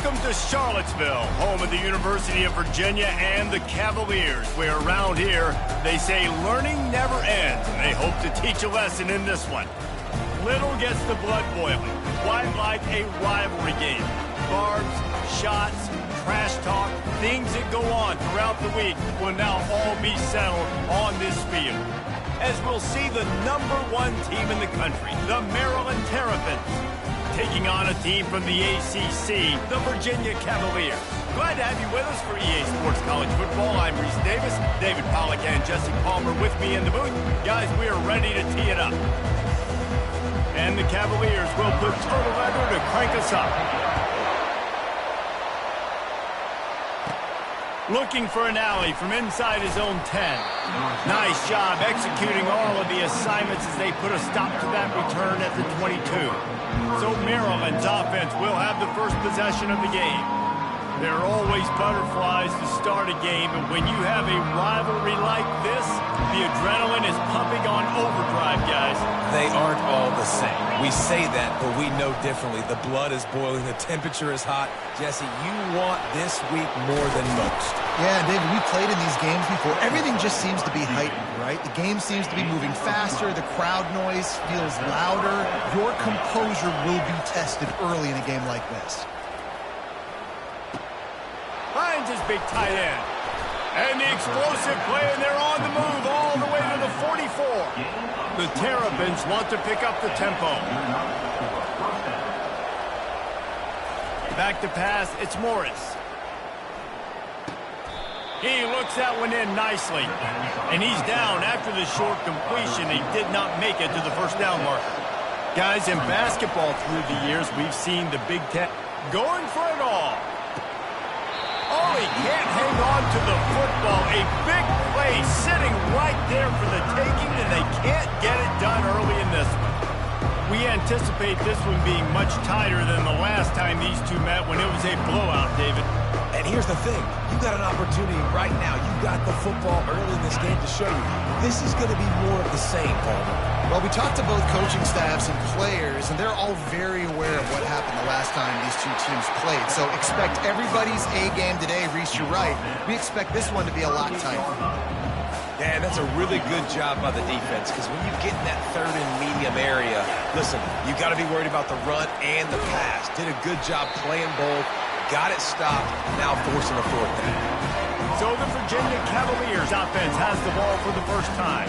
Welcome to Charlottesville, home of the University of Virginia and the Cavaliers, where around here they say learning never ends, and they hope to teach a lesson in this one. Little gets the blood boiling, quite like a rivalry game. Barbs, shots, trash talk, things that go on throughout the week will now all be settled on this field. As we'll see the #1 team in the country, the Maryland Terrapins, taking on a team from the ACC, the Virginia Cavaliers. Glad to have you with us for EA Sports College Football. I'm Reese Davis, David Pollack and Jesse Palmer with me in the booth. Guys, we are ready to tee it up. And the Cavaliers will put turtle leather to crank us up. Looking for an alley from inside his own 10. Nice job executing all of the assignments as they put a stop to that return at the 22. So Maryland's offense will have the first possession of the game. There are always butterflies to start a game, and when you have a rivalry like this, the adrenaline is pumping on overdrive, guys. They aren't all the same. We say that, but we know differently. The blood is boiling. The temperature is hot. Jesse, you want this week more than most. Yeah, David, we played in these games before. Everything just seems to be heightened, right? The game seems to be moving faster. The crowd noise feels louder. Your composure will be tested early in a game like this. Finds his big tight end. And the explosive play, and they're on the move all the way to the 44. The Terrapins want to pick up the tempo. Back to pass, it's Morris. He looks that one in nicely. And he's down after the short completion. He did not make it to the first down marker. Guys, in basketball through the years, we've seen the Big Ten going for it all. Oh, he can't hang on to the football. A big play sitting right there for the taking, and they can't get it done early in this one. We anticipate this one being much tighter than the last time these two met when it was a blowout, David. And here's the thing. You got an opportunity right now. You got the football early in this game to show you. This is going to be more of the same, Palmer. Well, we talked to both coaching staffs and players, and they're all very aware of what happened the last time these two teams played. So expect everybody's A game today. Reese, you're right. We expect this one to be a lot tighter. Yeah, that's a really good job by the defense, because when you get in that third and medium area, listen, you got to be worried about the run and the pass. Did a good job playing both, got it stopped, now forcing a fourth down. So the Virginia Cavaliers offense has the ball for the first time.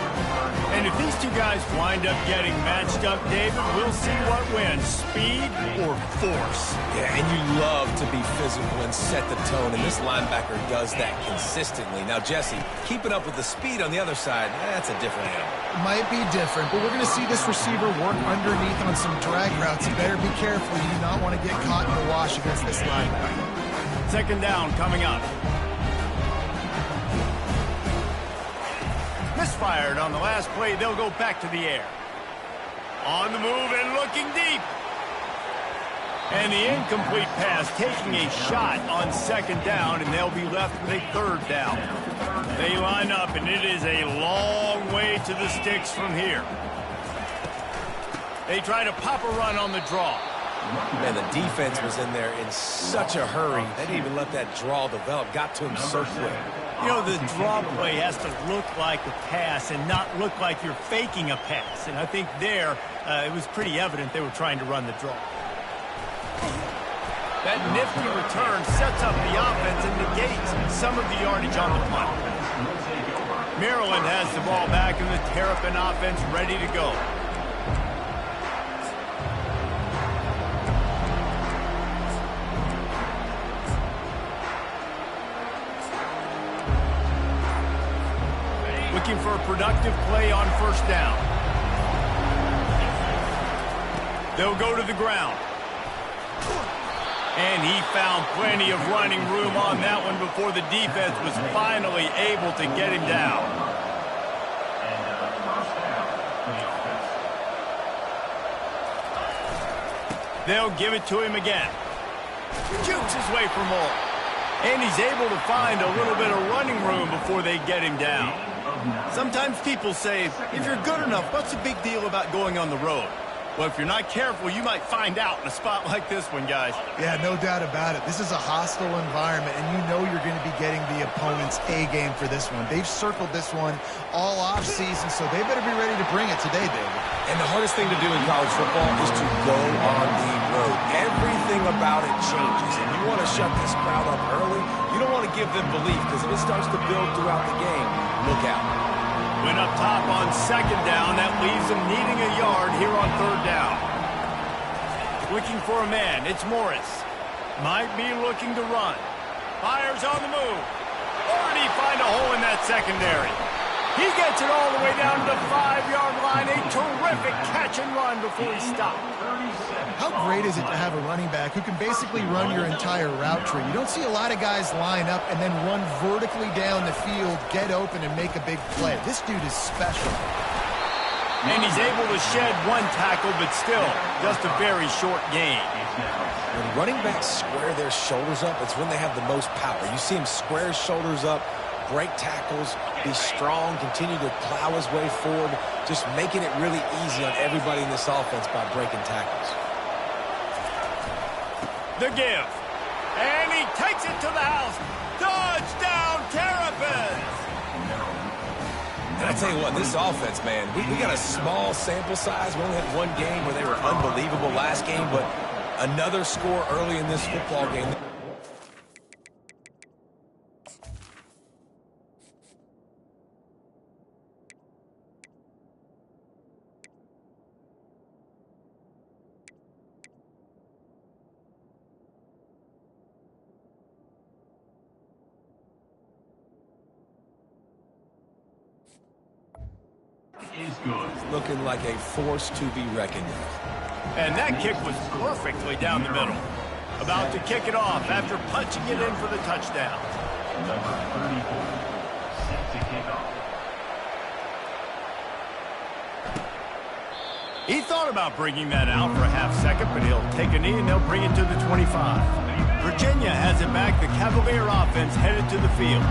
And if these two guys wind up getting matched up, David, we'll see what wins, speed or force. Yeah, and you love to be physical and set the tone, and this linebacker does that consistently. Now, Jesse, keeping up with the speed on the other side, that's a different animal. It might be different, but we're going to see this receiver work underneath on some drag routes. You better be careful. You do not want to get caught in the wash against this linebacker. Second down coming up. Misfired on the last play. They'll go back to the air. On the move and looking deep. And the incomplete pass taking a shot on second down, and they'll be left with a third down. They line up, and it is a long way to the sticks from here. They try to pop a run on the draw. Man, the defense was in there in such a hurry. They didn't even let that draw develop. Got to him so quick. You know, the draw play has to look like a pass and not look like you're faking a pass. And I think there, it was pretty evident they were trying to run the draw. That nifty return sets up the offense and negates some of the yardage on the punt. Maryland has the ball back, and the Terrapin offense ready to go. Looking for a productive play on first down. They'll go to the ground. And he found plenty of running room on that one before the defense was finally able to get him down. They'll give it to him again. Jukes his way for more. And he's able to find a little bit of running room before they get him down. Sometimes people say, if you're good enough, what's the big deal about going on the road? Well, if you're not careful, you might find out in a spot like this one, guys. Yeah, no doubt about it. This is a hostile environment, and you know you're going to be getting the opponent's A game for this one. They've circled this one all off-season, so they better be ready to bring it today, David. And the hardest thing to do in college football is to go on the road. Everything about it changes, and you want to shut this crowd up early. You don't want to give them belief, because if it starts to build throughout the game, look out. Went up top on second down. That leaves them needing a yard here on third down. Looking for a man. It's Morris. Might be looking to run. Fires on the move. Or did he find a hole in that secondary? He gets it all the way down to the 5-yard line. A terrific catch and run before he stopped. How great is it to have a running back who can basically run your entire route tree? You don't see a lot of guys line up and then run vertically down the field, get open, and make a big play. This dude is special. And he's able to shed one tackle, but still, just a very short gain. When running backs square their shoulders up, it's when they have the most power. You see him square his shoulders up, break tackles, be strong, continue to plow his way forward, just making it really easy on everybody in this offense by breaking tackles. The give. And he takes it to the house. Touchdown, Terrapins! And I tell you what, this offense, man, we got a small sample size. We only had one game where they were unbelievable last game, but another score early in this football game. Looking like a force to be reckoned with. And that kick was perfectly down the middle. About to kick it off after punching it in for the touchdown. Number 34, set to kick off. He thought about bringing that out for a half second, but he'll take a knee and they'll bring it to the 25. Virginia has it back. The Cavalier offense headed to the field.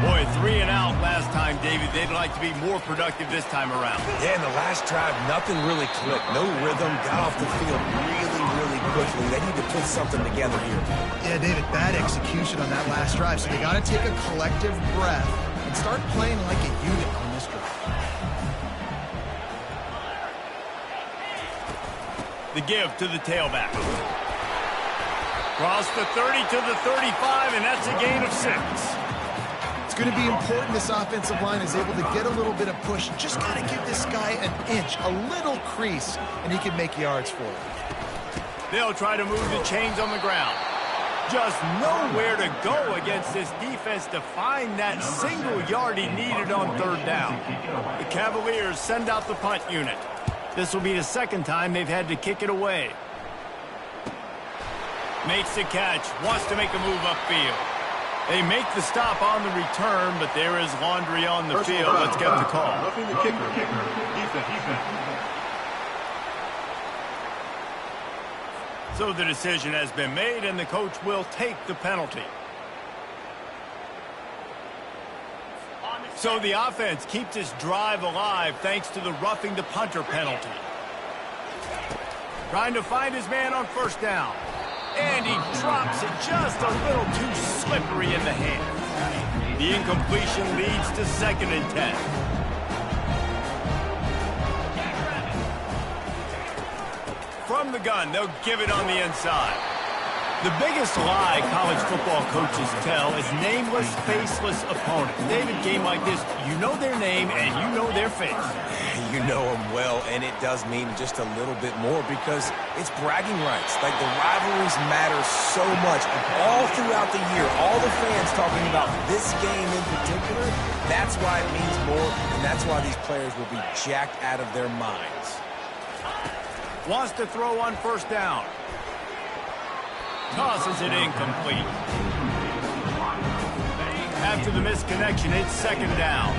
Boy, 3 and out last time, David. They'd like to be more productive this time around. Yeah, in the last drive, nothing really clicked. No rhythm, got off the field really quickly. They need to put something together here. Yeah, David, bad execution on that last drive, so they got to take a collective breath and start playing like a unit on this drive. The give to the tailback. Cross the 30 to the 35, and that's a gain of 6. It's going to be important this offensive line is able to get a little bit of push. Just got to give this guy an inch, a little crease, and he can make yards for it. They'll try to move the chains on the ground. Just nowhere to go against this defense to find that single yard he needed on third down. The Cavaliers send out the punt unit. This will be the second time they've had to kick it away. Makes the catch, wants to make a move upfield. They make the stop on the return, but there is laundry on the field. Let's get the call. Roughing the kicker. Defense. So the decision has been made, and the coach will take the penalty. So the offense keeps its drive alive thanks to the roughing the punter penalty. Trying to find his man on first down. And he drops it just a little too slippery in the hand. The incompletion leads to 2nd and 10. From the gun, they'll give it on the inside. The biggest lie college football coaches tell is nameless, faceless opponents. David, game like this, you know their name and you know their face. You know them well, and it does mean just a little bit more because it's bragging rights. Like, the rivalries matter so much. All throughout the year, all the fans talking about this game in particular, that's why it means more, and that's why these players will be jacked out of their minds. Wants to throw on first down. Tosses it incomplete. After the misconnection, it's 2nd down.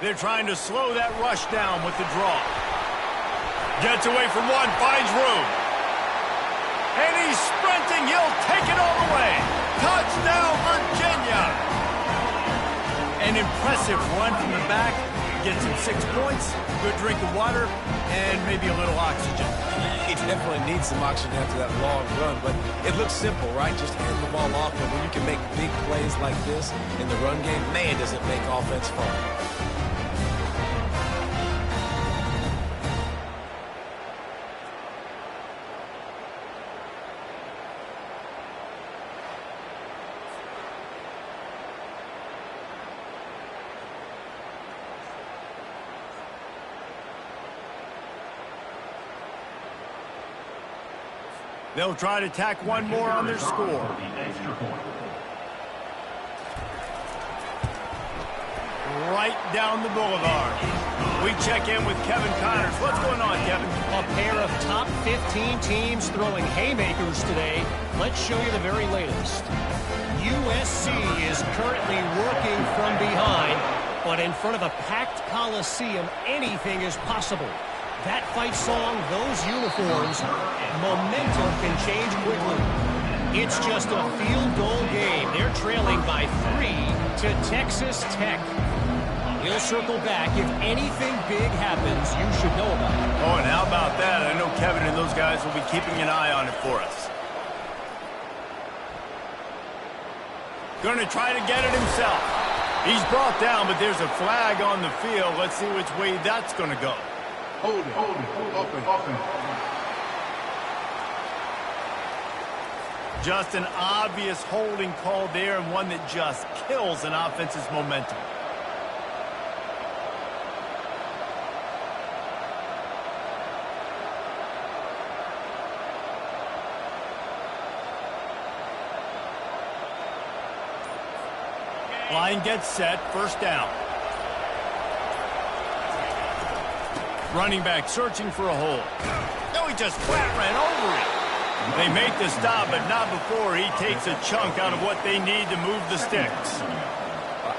They're trying to slow that rush down with the draw. Gets away from one, finds room. And he's sprinting. He'll take it all the way. Touchdown, Virginia. An impressive run from the back. Gets him 6 points, good drink of water, and maybe a little oxygen. He definitely needs some oxygen after that long run, but it looks simple, right? Just hand the ball off, but when you can make big plays like this in the run game, man, does it make offense fun. They'll try to tack one more on their score. Right down the boulevard. We check in with Kevin Connors. What's going on, Kevin? A pair of top 15 teams throwing haymakers today. Let's show you the very latest. USC is currently working from behind, but in front of a packed Coliseum, anything is possible. That fight song, those uniforms, momentum can change quickly. It's just a field goal game. They're trailing by 3 to Texas Tech. We'll circle back. If anything big happens, you should know about it. Oh, and how about that? I know Kevin and those guys will be keeping an eye on it for us. Going to try to get it himself. He's brought down, but there's a flag on the field. Let's see which way that's going to go. Hold it, offense. Just an obvious holding call there, and one that just kills an offense's momentum. Line gets set, first down. Running back searching for a hole. No, he just flat ran over it. They make the stop, but not before he takes a chunk out of what they need to move the sticks.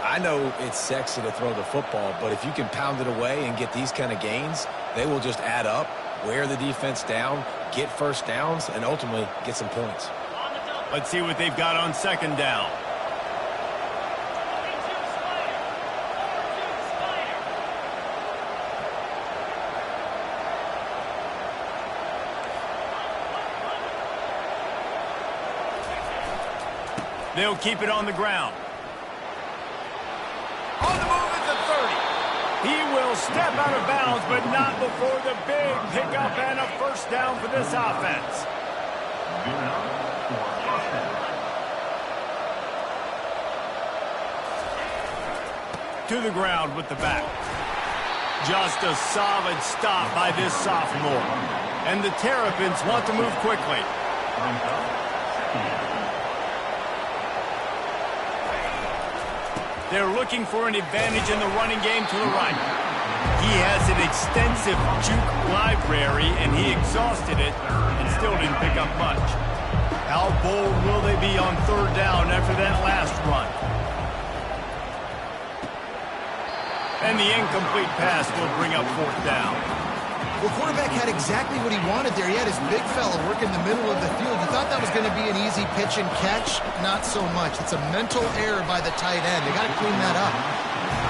I know it's sexy to throw the football, but if you can pound it away and get these kind of gains, they will just add up, wear the defense down, get first downs, and ultimately get some points. Let's see what they've got on second down. They'll keep it on the ground. On the move at the 30. He will step out of bounds, but not before the big pickup and a first down for this offense. To the ground with the back. Just a solid stop by this sophomore. And the Terrapins want to move quickly. They're looking for an advantage in the running game to the right. He has an extensive juke library, and he exhausted it and still didn't pick up much. How bold will they be on third down after that last run? And the incomplete pass will bring up fourth down. Well, quarterback had exactly what he wanted there. He had his big fella work in the middle of the field. You thought that was going to be an easy pitch and catch. Not so much. It's a mental error by the tight end. They got to clean that up.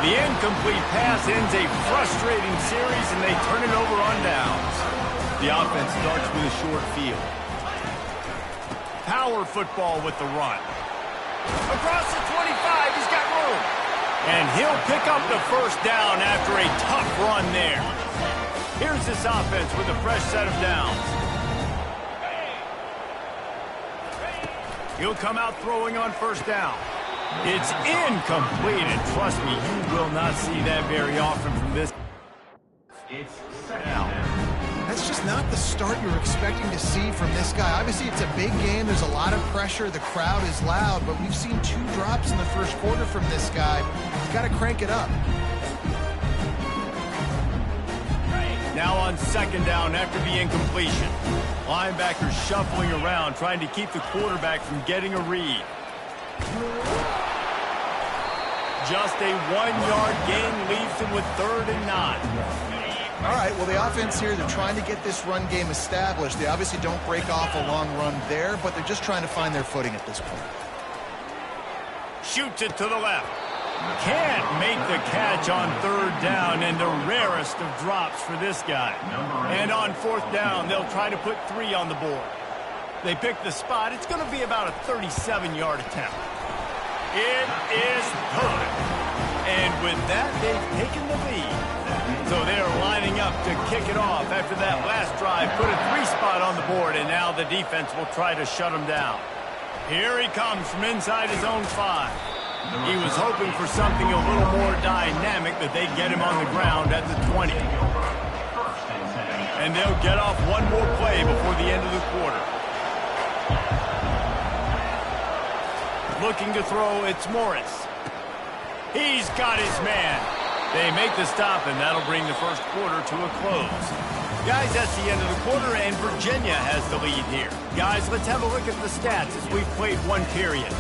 The incomplete pass ends a frustrating series, and they turn it over on downs. The offense starts with a short field. Power football with the run. Across the 25, he's got room. And he'll pick up the first down after a tough run there. Here's this offense with a fresh set of downs. He'll come out throwing on first down. It's incomplete, and trust me, you will not see that very often from this. It's second down. That's just not the start you're expecting to see from this guy. Obviously, it's a big game. There's a lot of pressure. The crowd is loud, but we've seen 2 drops in the first quarter from this guy. He's got to crank it up. Now on second down after the incompletion. Linebackers shuffling around, trying to keep the quarterback from getting a read. Just a 1-yard gain leaves him with 3rd and 9. All right, well, the offense here, they're trying to get this run game established. They obviously don't break off a long run there, but they're just trying to find their footing at this point. Shoots it to the left. Can't make the catch on third down, and the rarest of drops for this guy. And on fourth down, they'll try to put 3 on the board. They pick the spot. It's going to be about a 37-yard attempt. It is good. And with that, they've taken the lead. So they're lining up to kick it off after that last drive. Put a 3 spot on the board, and now the defense will try to shut him down. Here he comes from inside his own 5. He was hoping for something a little more dynamic, that they'd get him on the ground at the 20. And they'll get off one more play before the end of the quarter. Looking to throw, it's Morris. He's got his man. They make the stop, and that'll bring the first quarter to a close. Guys, that's the end of the quarter, and Virginia has the lead here. Guys, let's have a look at the stats as we've played one period.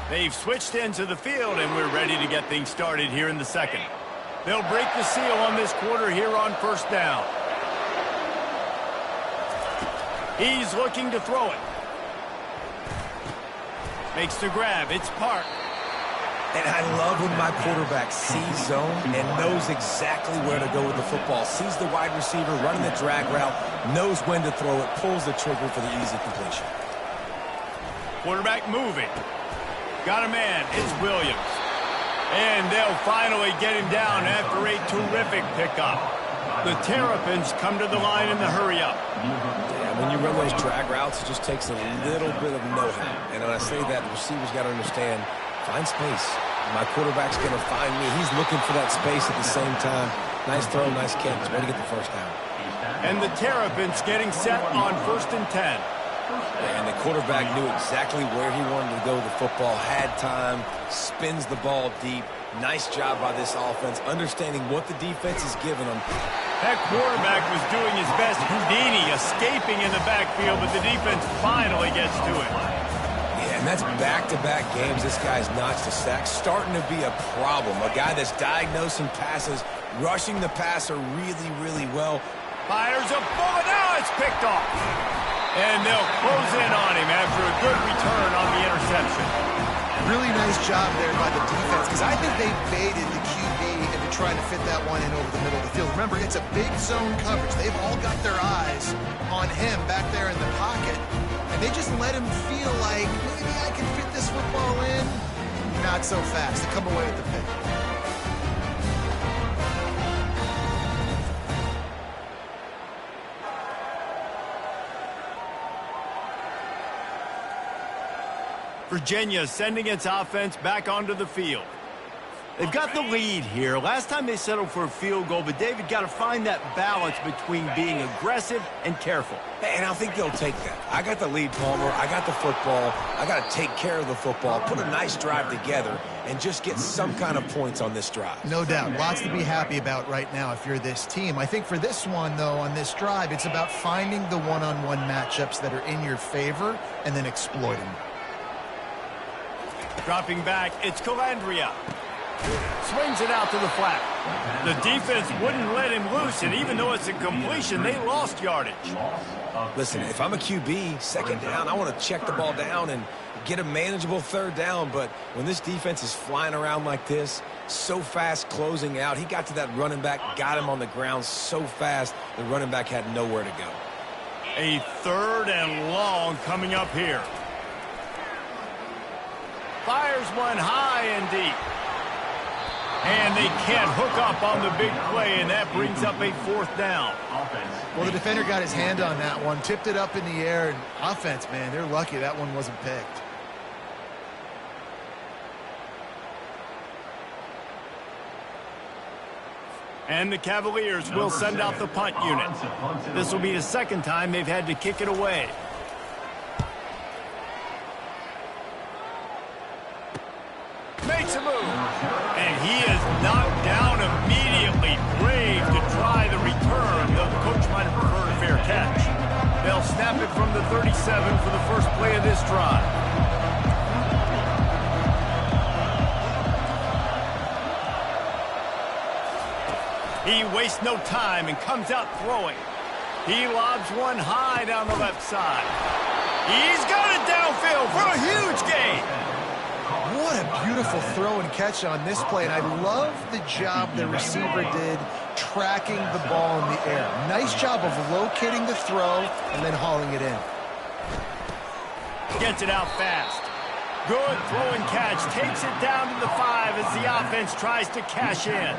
They've switched into the field, and we're ready to get things started here in the second. They'll break the seal on this quarter here on first down. He's looking to throw it. Makes the grab. It's Park. And I love when my quarterback sees zone and knows exactly where to go with the football. Sees the wide receiver running the drag route, knows when to throw it, pulls the trigger for the easy completion. Quarterback moving. Got a man. It's Williams. And they'll finally get him down after a terrific pickup. The Terrapins come to the line in the hurry-up. Yeah, when you run those drag routes, it just takes a little bit of know-how. And when I say that, the receivers got to understand, find space. My quarterback's going to find me. He's looking for that space at the same time. Nice throw, nice catch. Way to get the first down. And the Terrapins getting set on 1st and 10. And the quarterback knew exactly where he wanted to go with the football, had time, spins the ball deep. Nice job by this offense, understanding what the defense is giving them. That quarterback was doing his best Houdini, escaping in the backfield, but the defense finally gets to it. Yeah, and that's back-to-back games. This guy's notched a sack, starting to be a problem. A guy that's diagnosing passes, rushing the passer really, really well. Fires a bullet. Now it's picked off. And they'll close in on him after a good return on the interception. Really nice job there by the defense, because I think they baited the QB into trying to fit that one in over the middle of the field. Remember, it's a big zone coverage. They've all got their eyes on him back there in the pocket, and they just let him feel like, maybe I can fit this football in. Not so fast. They come away with the pick. Virginia sending its offense back onto the field. They've got the lead here. Last time they settled for a field goal, but David got to find that balance between being aggressive and careful. And I think they'll take that. I got the lead, Palmer. I got the football. I got to take care of the football, put a nice drive together, and just get some kind of points on this drive. No doubt. Lots to be happy about right now if you're this team. I think for this one, though, on this drive, it's about finding the one-on-one matchups that are in your favor and then exploiting them. Dropping back, it's Calandria. Swings it out to the flat. The defense wouldn't let him loose, and even though it's a completion, they lost yardage. Listen, if I'm a QB, second down, I want to check the ball down and get a manageable third down, but when this defense is flying around like this, so fast closing out, he got to that running back, got him on the ground so fast, the running back had nowhere to go. A 3rd and long coming up here. Fires one high and deep. And they can't hook up on the big play, and that brings up a 4th down. Well, the defender got his hand on that one, tipped it up in the air, and offense, man, they're lucky that one wasn't picked. And the Cavaliers will send out the punt unit. This will be the 2nd time they've had to kick it away. Makes a move. And he is knocked down immediately. Brave to try the return, though the coach might have preferred a fair catch. They'll snap it from the 37 for the first play of this drive. He wastes no time and comes out throwing. He lobs one high down the left side. He's got it downfield for a huge gain. What a beautiful throw and catch on this play, and I love the job the receiver did tracking the ball in the air. Nice job of locating the throw and then hauling it in. Gets it out fast. Good throw and catch. Takes it down to the 5 as the offense tries to cash in.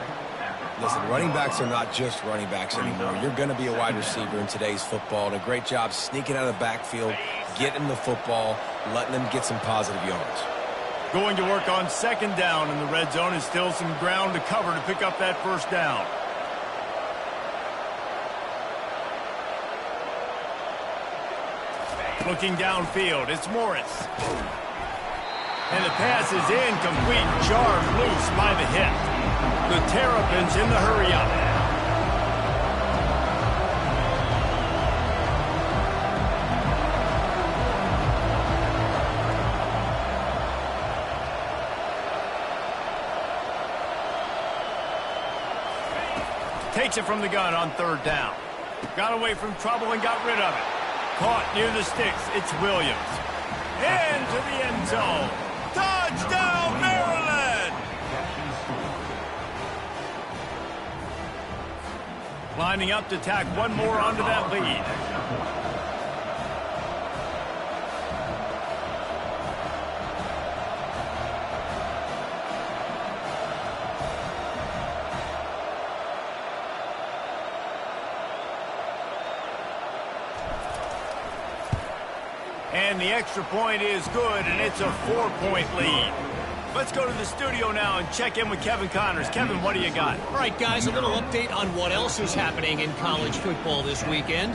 Listen, running backs are not just running backs anymore. You're going to be a wide receiver in today's football, and a great job sneaking out of the backfield, getting the football, letting them get some positive yards. Going to work on second down in the red zone is still some ground to cover to pick up that first down. Looking downfield, it's Morris. And the pass is incomplete, jarred loose by the hip. The Terrapins in the hurry-up. Takes it from the gun on third down. Got away from trouble and got rid of it. Caught near the sticks. It's Williams. Into the end zone. Touchdown, Maryland! Lining up to tack one more onto that lead. And the extra point is good, and it's a 4-point lead. Let's go to the studio now and check in with Kevin Connors. Kevin, what do you got? All right, guys, a little update on what else is happening in college football this weekend.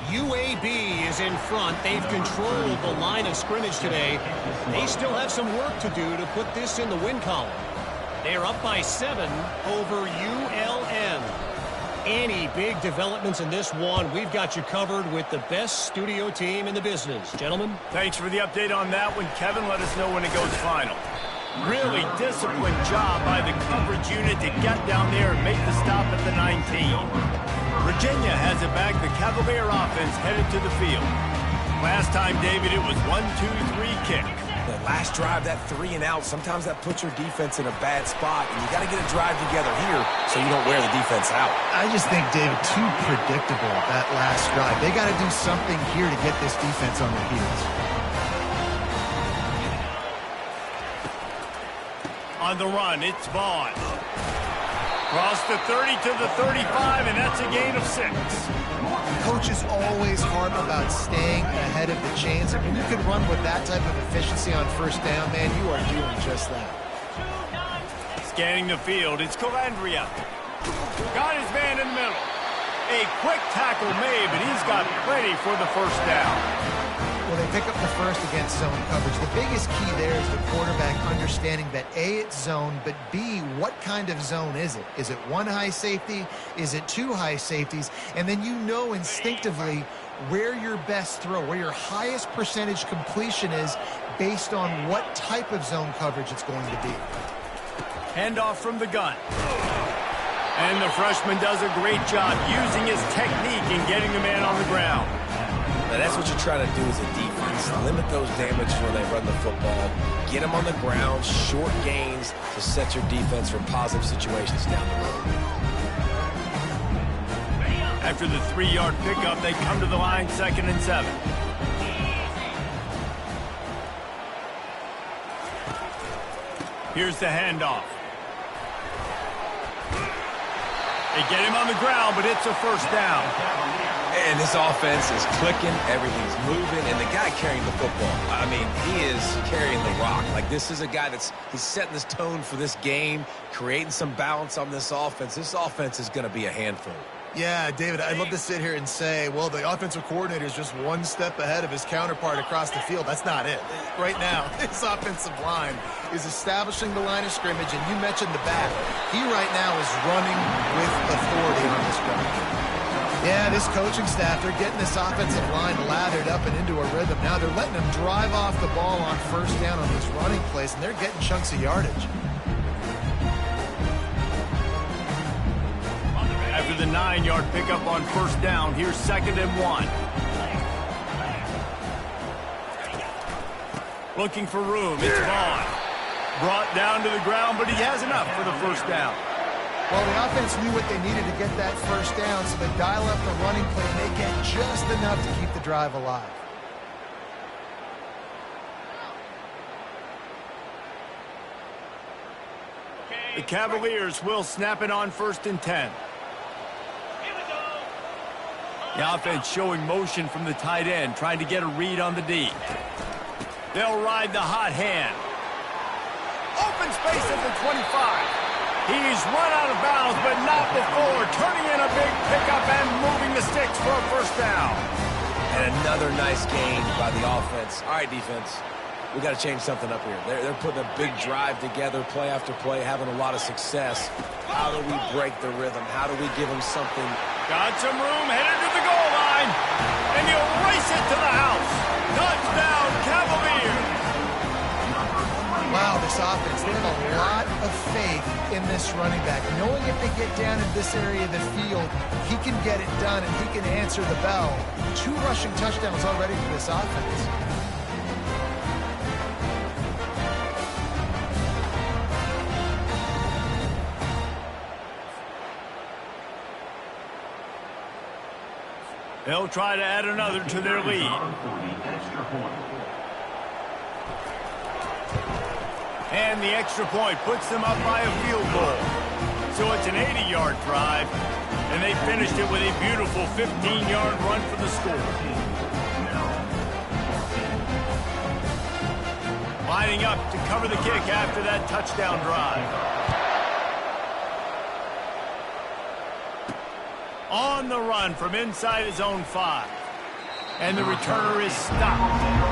UAB is in front. They've controlled the line of scrimmage today. They still have some work to do to put this in the win column. They're up by 7 over ULM. Any big developments in this one, we've got you covered with the best studio team in the business. Gentlemen? Thanks for the update on that one, Kevin. Let us know when it goes final. Really disciplined job by the coverage unit to get down there and make the stop at the 19. Virginia has it back. The Cavalier offense headed to the field. Last time, David, it was 1-2-3 kick. The last drive, that 3 and out, sometimes that puts your defense in a bad spot, and you got to get a drive together here so you don't wear the defense out. I just think, David, too predictable that last drive. They got to do something here to get this defense on their heels. On the run, it's Vaughn. Cross the 30 to the 35, and that's a gain of 6. Coaches always harp about staying ahead of the chains, and when you can run with that type of efficiency on first down, man, you are doing just that. Scanning the field, it's Calandria. Got his man in the middle. A quick tackle made, but he's got plenty for the first down. Well, they pick up the first against zone coverage. The biggest key there is the quarterback understanding that A, it's zone, but B, what kind of zone is it? Is it one high safety? Is it two high safeties? And then you know instinctively where your best throw, where your highest percentage completion is based on what type of zone coverage it's going to be. Handoff from the gun. And the freshman does a great job using his technique and getting the man on the ground. Now that's what you try to do as a defense. Limit those damage when they run the football. Get them on the ground, short gains to set your defense for positive situations down the road. After the 3-yard pickup, they come to the line 2nd and 7. Here's the handoff. They get him on the ground, but it's a first down. And this offense is clicking, everything's moving, and the guy carrying the football, I mean, he is carrying the rock. Like, this is a guy he's setting this tone for this game, creating some balance on this offense. This offense is going to be a handful. Yeah, David, I'd love to sit here and say, well, the offensive coordinator is just one step ahead of his counterpart across the field. That's not it. Right now, this offensive line is establishing the line of scrimmage, and you mentioned the back. He right now is running with authority on this drive. Yeah, this coaching staff, they're getting this offensive line lathered up and into a rhythm. Now they're letting them drive off the ball on first down on these running plays, and they're getting chunks of yardage. After a 9-yard pickup on first down. Here's 2nd and 1. Looking for room. It's Vaughn. Brought down to the ground, but he has enough for the first down. Well, the offense knew what they needed to get that first down, so they dial up the running play, and they get just enough to keep the drive alive. The Cavaliers will snap it on 1st and 10. The offense showing motion from the tight end, trying to get a read on the D. They'll ride the hot hand. Open space at the 25. He's run out of bounds, but not before. Turning in a big pickup and moving the sticks for a first down. And another nice gain by the offense. All right, defense. We got to change something up here. They're putting a big drive together, play after play, having a lot of success. How do we break the rhythm? How do we give them something? Got some room, headed to the goal line. And he'll race it to the house. Touchdown, Cavaliers. Wow, this offense, they have a lot of faith in this running back. Knowing if they get down in this area of the field, he can get it done and he can answer the bell. 2 rushing touchdowns already for this offense. They'll try to add another to their lead. And the extra point puts them up by a field goal. So it's an 80-yard drive, and they finished it with a beautiful 15-yard run for the score. Lining up to cover the kick after that touchdown drive. On the run from inside his own 5. And the returner is stopped.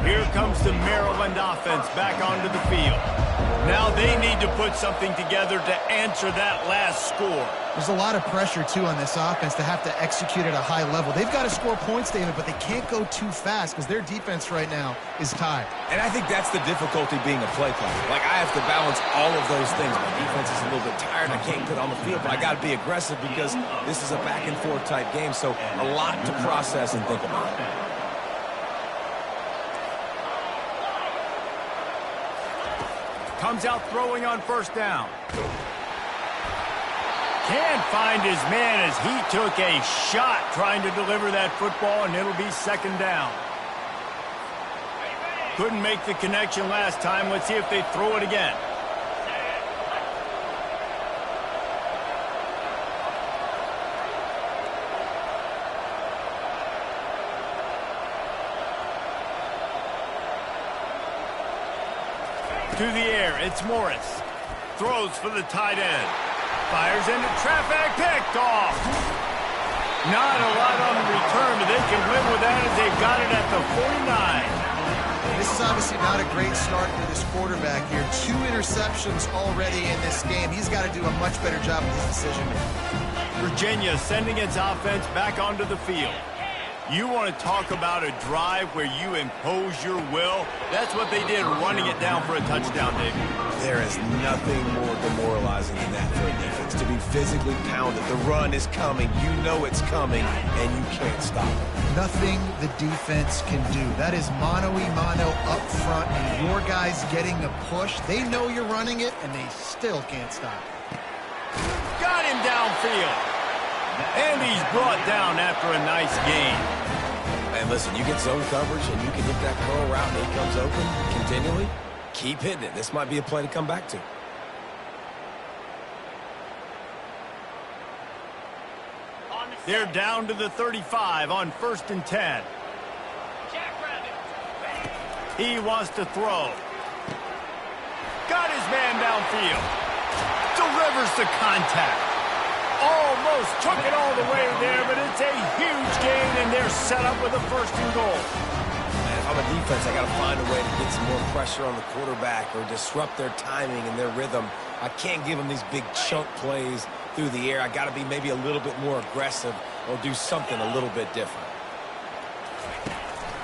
Here comes the Maryland offense back onto the field. Now they need to put something together to answer that last score. There's a lot of pressure, too, on this offense to have to execute at a high level. They've got to score points, David, but they can't go too fast because their defense right now is tired. And I think that's the difficulty being a play caller. Like, I have to balance all of those things. My defense is a little bit tired. I can't put on the field, but I got to be aggressive because this is a back-and-forth type game, so a lot to process and think about. Comes out throwing on first down. Can't find his man as he took a shot trying to deliver that football, and it'll be 2nd down. Couldn't make the connection last time. Let's see if they throw it again. To the air, it's Morris. Throws for the tight end. Fires into traffic, picked off. Not a lot on the return, but they can live with that as they've got it at the 49. This is obviously not a great start for this quarterback here. 2 interceptions already in this game. He's got to do a much better job with his decision-making. Virginia sending its offense back onto the field. You want to talk about a drive where you impose your will? That's what they did, running it down for a touchdown, Dave. There is nothing more demoralizing than that for a defense. To be physically pounded. The run is coming. You know it's coming, and you can't stop it. Nothing the defense can do. That is mano-a-mano up front, and your guys getting the push. They know you're running it, and they still can't stop it. Got him downfield. And he's brought down after a nice gain. And listen, you get zone coverage and you can hit that curl route and he comes open continually. Keep hitting it. This might be a play to come back to. They're down to the 35 on 1st and 10. He wants to throw. Got his man downfield. Delivers the contact. Almost took it all the way there, but it's a huge gain, and they're set up with a 1st and goal. Man, if I'm a defense, I got to find a way to get some more pressure on the quarterback or disrupt their timing and their rhythm. I can't give them these big chunk plays through the air. I got to be maybe a little bit more aggressive or do something a little bit different.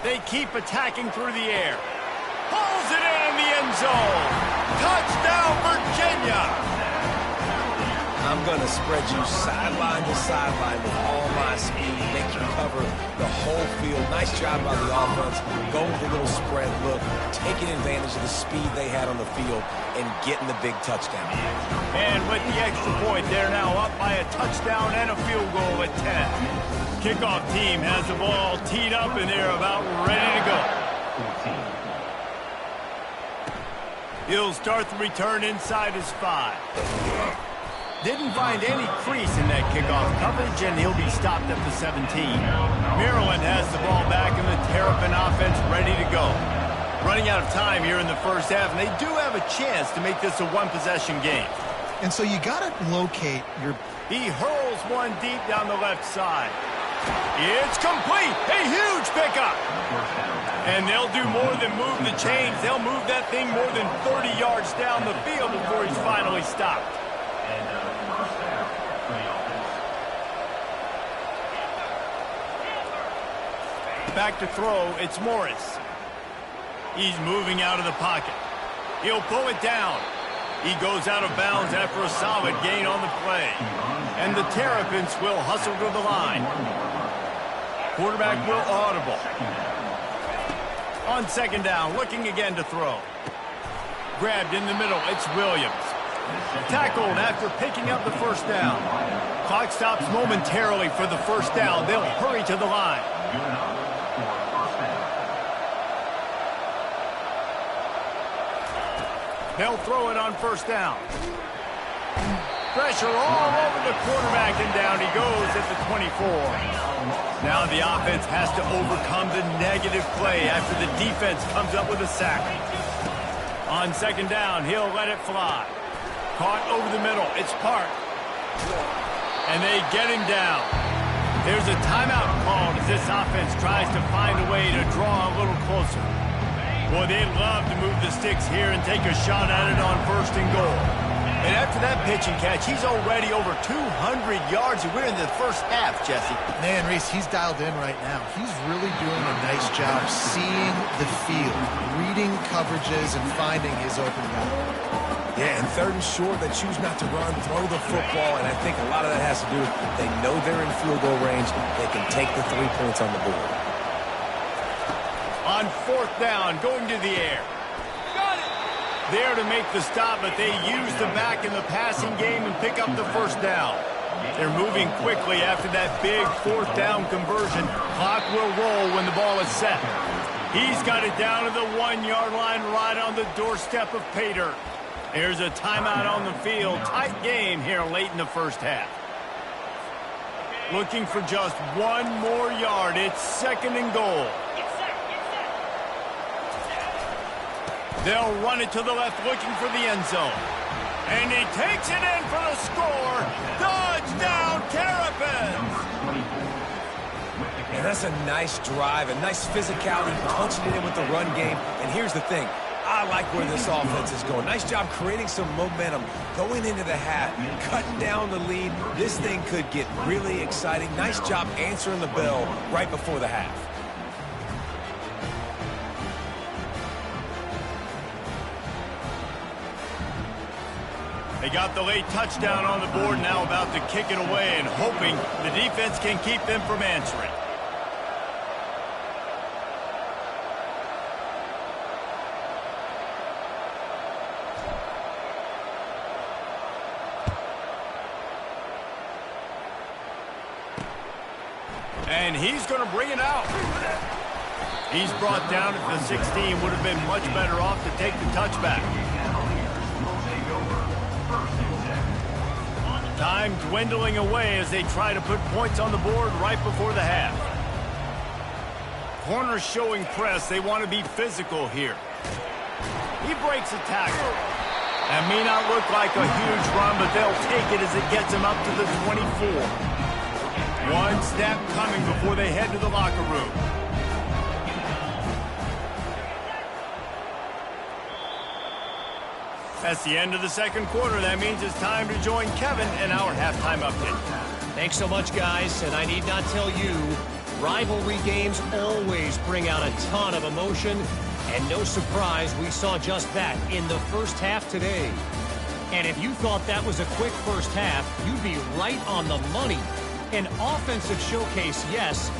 They keep attacking through the air. Pulls it in the end zone. Touchdown, Virginia. I'm going to spread you sideline to sideline with all my speed, make you cover the whole field. Nice job by the offense. Go with a little spread look, taking advantage of the speed they had on the field and getting the big touchdown. And with the extra point, they're now up by a touchdown and a field goal at 10. Kickoff team has the ball teed up, and they're about ready to go. He'll start the return inside his 5. Didn't find any crease in that kickoff coverage, and he'll be stopped at the 17. Maryland has the ball back, and the Terrapin offense ready to go. Running out of time here in the first half, and they do have a chance to make this a one-possession game. And so you got to locate your... He hurls one deep down the left side. It's complete. A huge pickup. And they'll do more than move the chains. They'll move that thing more than 30 yards down the field before he's finally stopped. Back to throw, it's Morris. He's moving out of the pocket. He'll pull it down. He goes out of bounds after a solid gain on the play. And the Terrapins will hustle to the line. Quarterback will audible. On second down, looking again to throw. Grabbed in the middle, it's Williams. Tackled after picking up the first down. Clock stops momentarily for the first down. They'll hurry to the line. They'll throw it on first down. Pressure all over the quarterback, and down he goes at the 24. Now the offense has to overcome the negative play after the defense comes up with a sack. On second down, he'll let it fly. Caught over the middle. It's Park. And they get him down. There's a timeout called as this offense tries to find a way to draw a little closer. Boy, they'd love to move the sticks here and take a shot at it on first and goal. And after that pitch and catch, he's already over 200 yards, and we're in the first half, Jesse. Man, Reese, he's dialed in right now. He's really doing a nice job seeing the field, reading coverages, and finding his open guy. Yeah, and third and short, they choose not to run, throw the football, and I think a lot of that has to do with they know they're in field goal range. They can take the 3 points on the board. On fourth down, going to the air. Got it! There to make the stop, but they use the back in the passing game and pick up the first down. They're moving quickly after that big fourth down conversion. Clock will roll when the ball is set. He's got it down to the 1-yard line right on the doorstep of pay dirt. There's a timeout on the field. Tight game here late in the first half. Looking for just 1 more yard. It's second and goal. They'll run it to the left, looking for the end zone. And he takes it in for the score. Touchdown, Terrapins! And that's a nice drive, a nice physicality, punching it in with the run game. And here's the thing. I like where this offense is going. Nice job creating some momentum, going into the half, cutting down the lead. This thing could get really exciting. Nice job answering the bell right before the half. They got the late touchdown on the board, now about to kick it away and hoping the defense can keep them from answering. And he's going to bring it out. He's brought down at the 16. Would have been much better off to take the touchback. Time dwindling away as they try to put points on the board right before the half. Corners showing press. They want to be physical here. He breaks a tackle. That may not look like a huge run, but they'll take it as it gets him up to the 24. One snap coming before they head to the locker room. That's the end of the second quarter. That means it's time to join Kevin in our halftime update. Thanks so much, guys. And I need not tell you, rivalry games always bring out a ton of emotion. And no surprise, we saw just that in the first half today. And if you thought that was a quick first half, you'd be right on the money. An offensive showcase, yes,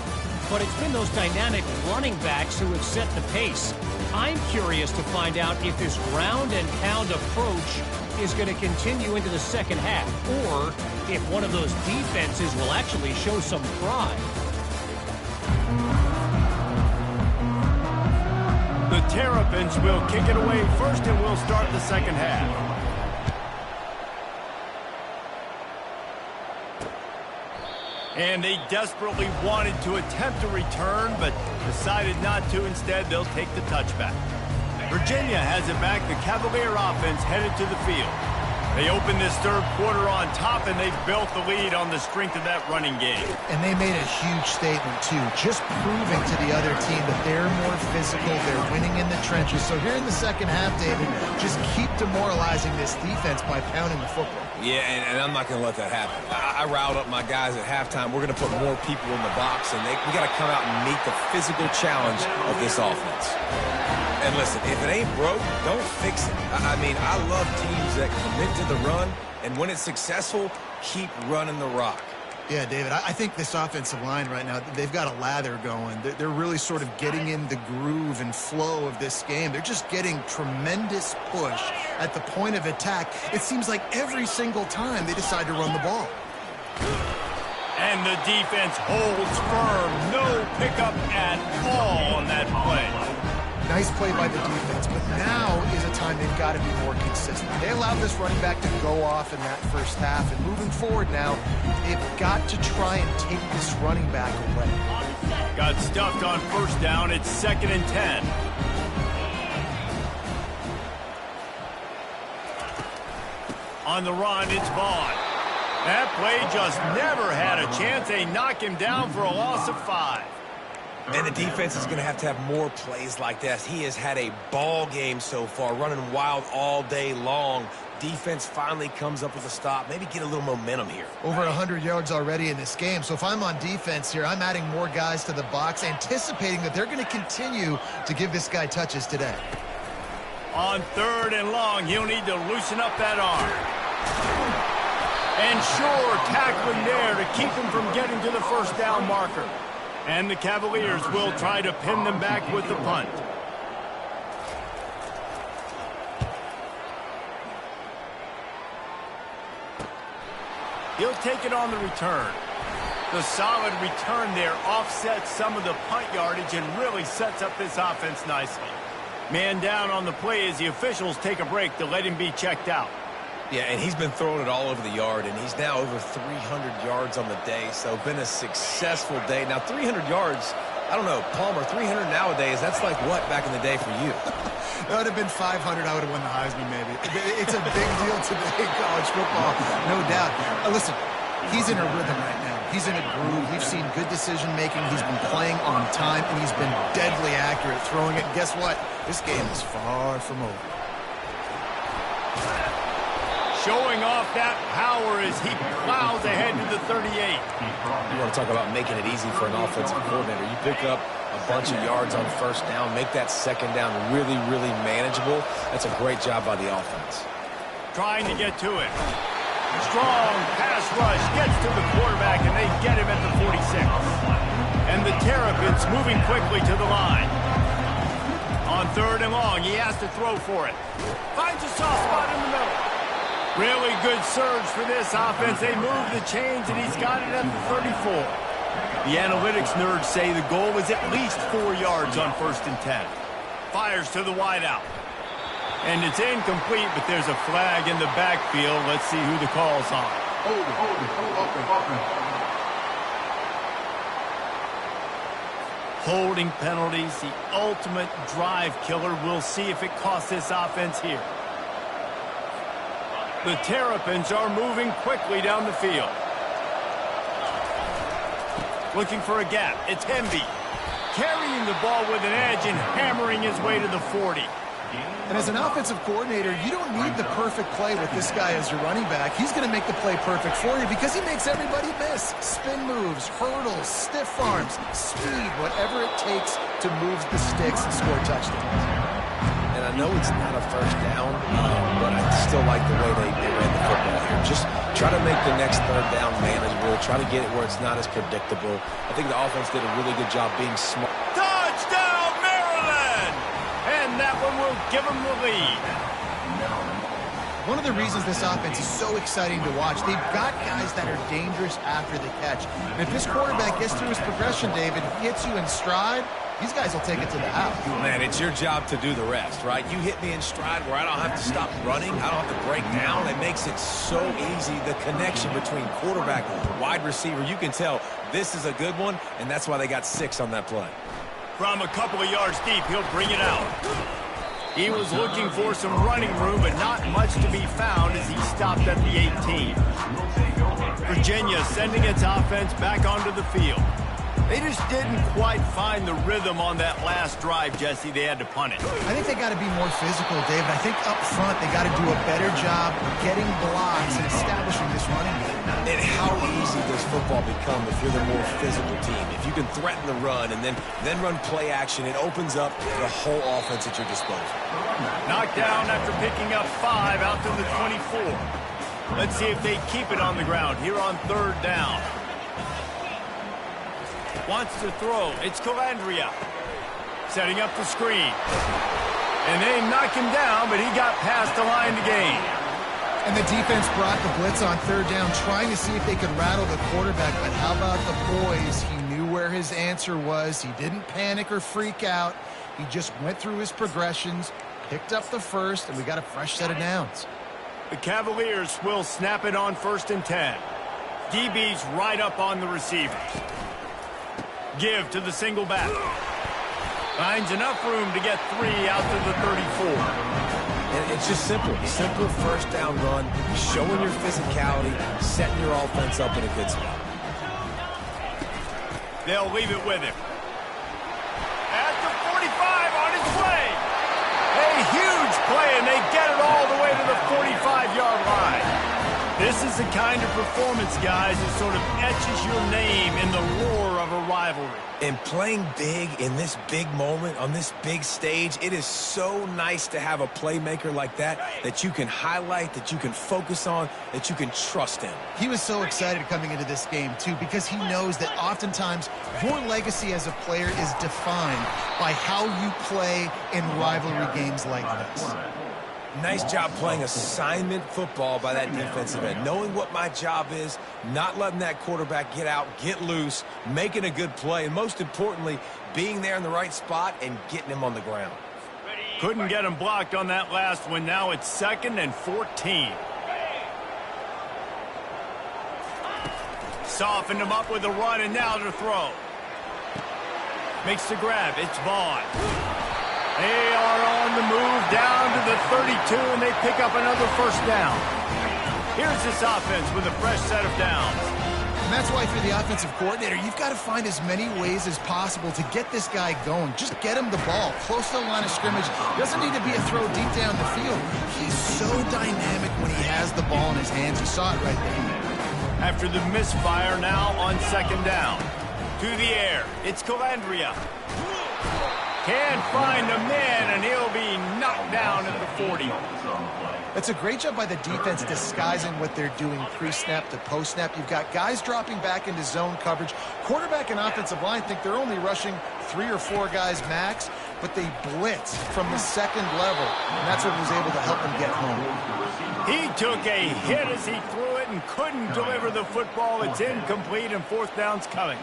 but it's been those dynamic running backs who have set the pace. I'm curious to find out if this ground and pound approach is going to continue into the second half, or if one of those defenses will actually show some pride. The Terrapins will kick it away first, and we'll start the second half. And they desperately wanted to attempt a return, but decided not to. Instead, they'll take the touchback. Virginia has it back. The Cavalier offense headed to the field. They opened this third quarter on top, and they've built the lead on the strength of that running game. And they made a huge statement, too, just proving to the other team that they're more physical, they're winning in the trenches. So here in the second half, David, just keep demoralizing this defense by pounding the football. Yeah, and I'm not going to let that happen. I riled up my guys at halftime. We're going to put more people in the box, and we got to come out and meet the physical challenge of this offense. And listen, if it ain't broke, don't fix it. I mean, I love teams that commit to the run, and when it's successful, keep running the rock. Yeah, David, I think this offensive line right now, they've got a lather going. They're really sort of getting in the groove and flow of this game. They're just getting tremendous push at the point of attack. It seems like every single time they decide to run the ball. And the defense holds firm. No pickup at all on that play. Nice play by the defense, but now is a time they've got to be more consistent. They allowed this running back to go off in that first half, and moving forward now, they've got to try and take this running back away. Got stuffed on first down. It's 2nd and 10. On the run, it's Vaughn. That play just never had a chance. They knock him down for a loss of 5. And the defense is going to have more plays like this. He has had a ball game so far, running wild all day long. Defense finally comes up with a stop. Maybe get a little momentum here. Over 100 yards already in this game. So if I'm on defense here, I'm adding more guys to the box, anticipating that they're going to continue to give this guy touches today. On 3rd and long, he'll need to loosen up that arm. And sure, tackling there to keep him from getting to the first down marker. And the Cavaliers will try to pin them back with the punt. He'll take it on the return. The solid return there offsets some of the punt yardage and really sets up this offense nicely. Man down on the play as the officials take a break to let him be checked out. Yeah, and he's been throwing it all over the yard, and he's now over 300 yards on the day, so been a successful day. Now, 300 yards, I don't know, Palmer, 300 nowadays, that's like what back in the day for you? That would have been 500. I would have won the Heisman, maybe. It's a big deal today in college football, no doubt. Listen, he's in a rhythm right now. He's in a groove. We've seen good decision-making. He's been playing on time, and he's been deadly accurate throwing it. And guess what? This game is far from over. Showing off that power as he plows ahead to the 38. You want to talk about making it easy for an offensive coordinator. You pick up a bunch of yards on first down, make that second down really, really manageable. That's a great job by the offense. Trying to get to it. Strong pass rush gets to the quarterback, and they get him at the 46. And the Terrapins moving quickly to the line. On 3rd and long, he has to throw for it. Finds a soft spot in the middle. Really good surge for this offense. They move the chains, and he's got it at the 34. The analytics nerds say the goal was at least 4 yards on 1st and 10. Fires to the wideout. And it's incomplete, but there's a flag in the backfield. Let's see who the call's on. Holding penalties, the ultimate drive killer. We'll see if it costs this offense here. The Terrapins are moving quickly down the field. Looking for a gap. It's Hemby. Carrying the ball with an edge and hammering his way to the 40. And as an offensive coordinator, you don't need the perfect play with this guy as your running back. He's going to make the play perfect for you because he makes everybody miss. Spin moves, hurdles, stiff arms, speed, whatever it takes to move the sticks and score touchdowns. And and I know it's not a first down, but I still like the way they ran the football here. Just try to make the next third down manageable. Try to get it where it's not as predictable. I think the offense did a really good job being smart. Touchdown, Maryland! And that one will give them the lead. One of the reasons this offense is so exciting to watch, they've got guys that are dangerous after the catch. And if this quarterback gets through his progression, David, gets you in stride, these guys will take it to the house. Man, it's your job to do the rest, right? You hit me in stride where I don't have to stop running. I don't have to break down. It makes it so easy. The connection between quarterback and wide receiver, you can tell this is a good one, and that's why they got 6 on that play. From a couple of yards deep, he'll bring it out. He was looking for some running room, but not much to be found as he stopped at the 18. Virginia sending its offense back onto the field. They just didn't quite find the rhythm on that last drive, Jesse. They had to punt it. I think they got to be more physical, David. I think up front they got to do a better job getting blocks and establishing this running game. And how easy does football become if you're the more physical team? If you can threaten the run and then run play action, it opens up the whole offense at your disposal. Knocked down after picking up 5 out to the 24. Let's see if they keep it on the ground here on third down. Wants to throw. It's Calandria. Setting up the screen. And they knock him down, but he got past the line to gain. And the defense brought the blitz on third down, trying to see if they could rattle the quarterback. But how about the boys? He knew where his answer was. He didn't panic or freak out. He just went through his progressions, picked up the first, and we got a fresh set of downs. The Cavaliers will snap it on 1st and 10. DB's right up on the receivers. Give to the single back. Finds enough room to get 3 out to the 34. And it's just simple. Simple first down run, showing your physicality, setting your offense up in a good spot. They'll leave it with him. At the 45 on his way. A huge play, and they get it all the way to the 45-yard line. This is the kind of performance, guys, that sort of etches your name in the roar of a rivalry. And playing big in this big moment, on this big stage, it is so nice to have a playmaker like that you can highlight, that you can focus on, that you can trust in. He was so excited coming into this game, too, because he knows that oftentimes your legacy as a player is defined by how you play in rivalry games like this. Nice job playing assignment football by that defensive end. Knowing what my job is, not letting that quarterback get out, get loose, making a good play, and most importantly, being there in the right spot and getting him on the ground. Couldn't get him blocked on that last one. Now it's 2nd and 14. Softened him up with a run, and now to throw. Makes the grab. It's Vaughn. They are on the move down to the 32, and they pick up another first down. Here's this offense with a fresh set of downs. And that's why, if you're the offensive coordinator, you've got to find as many ways as possible to get this guy going. Just get him the ball close to the line of scrimmage. Doesn't need to be a throw deep down the field. He's so dynamic when he has the ball in his hands. You saw it right there. After the misfire, now on 2nd down. To the air. It's Calandria. Can't find a man, and he'll be knocked down at the 40. It's a great job by the defense disguising what they're doing pre-snap to post-snap. You've got guys dropping back into zone coverage. Quarterback and offensive line think they're only rushing 3 or 4 guys max, but they blitz from the 2nd level, and that's what was able to help them get home. He took a hit as he threw it and couldn't deliver the football. It's incomplete, and 4th down's coming.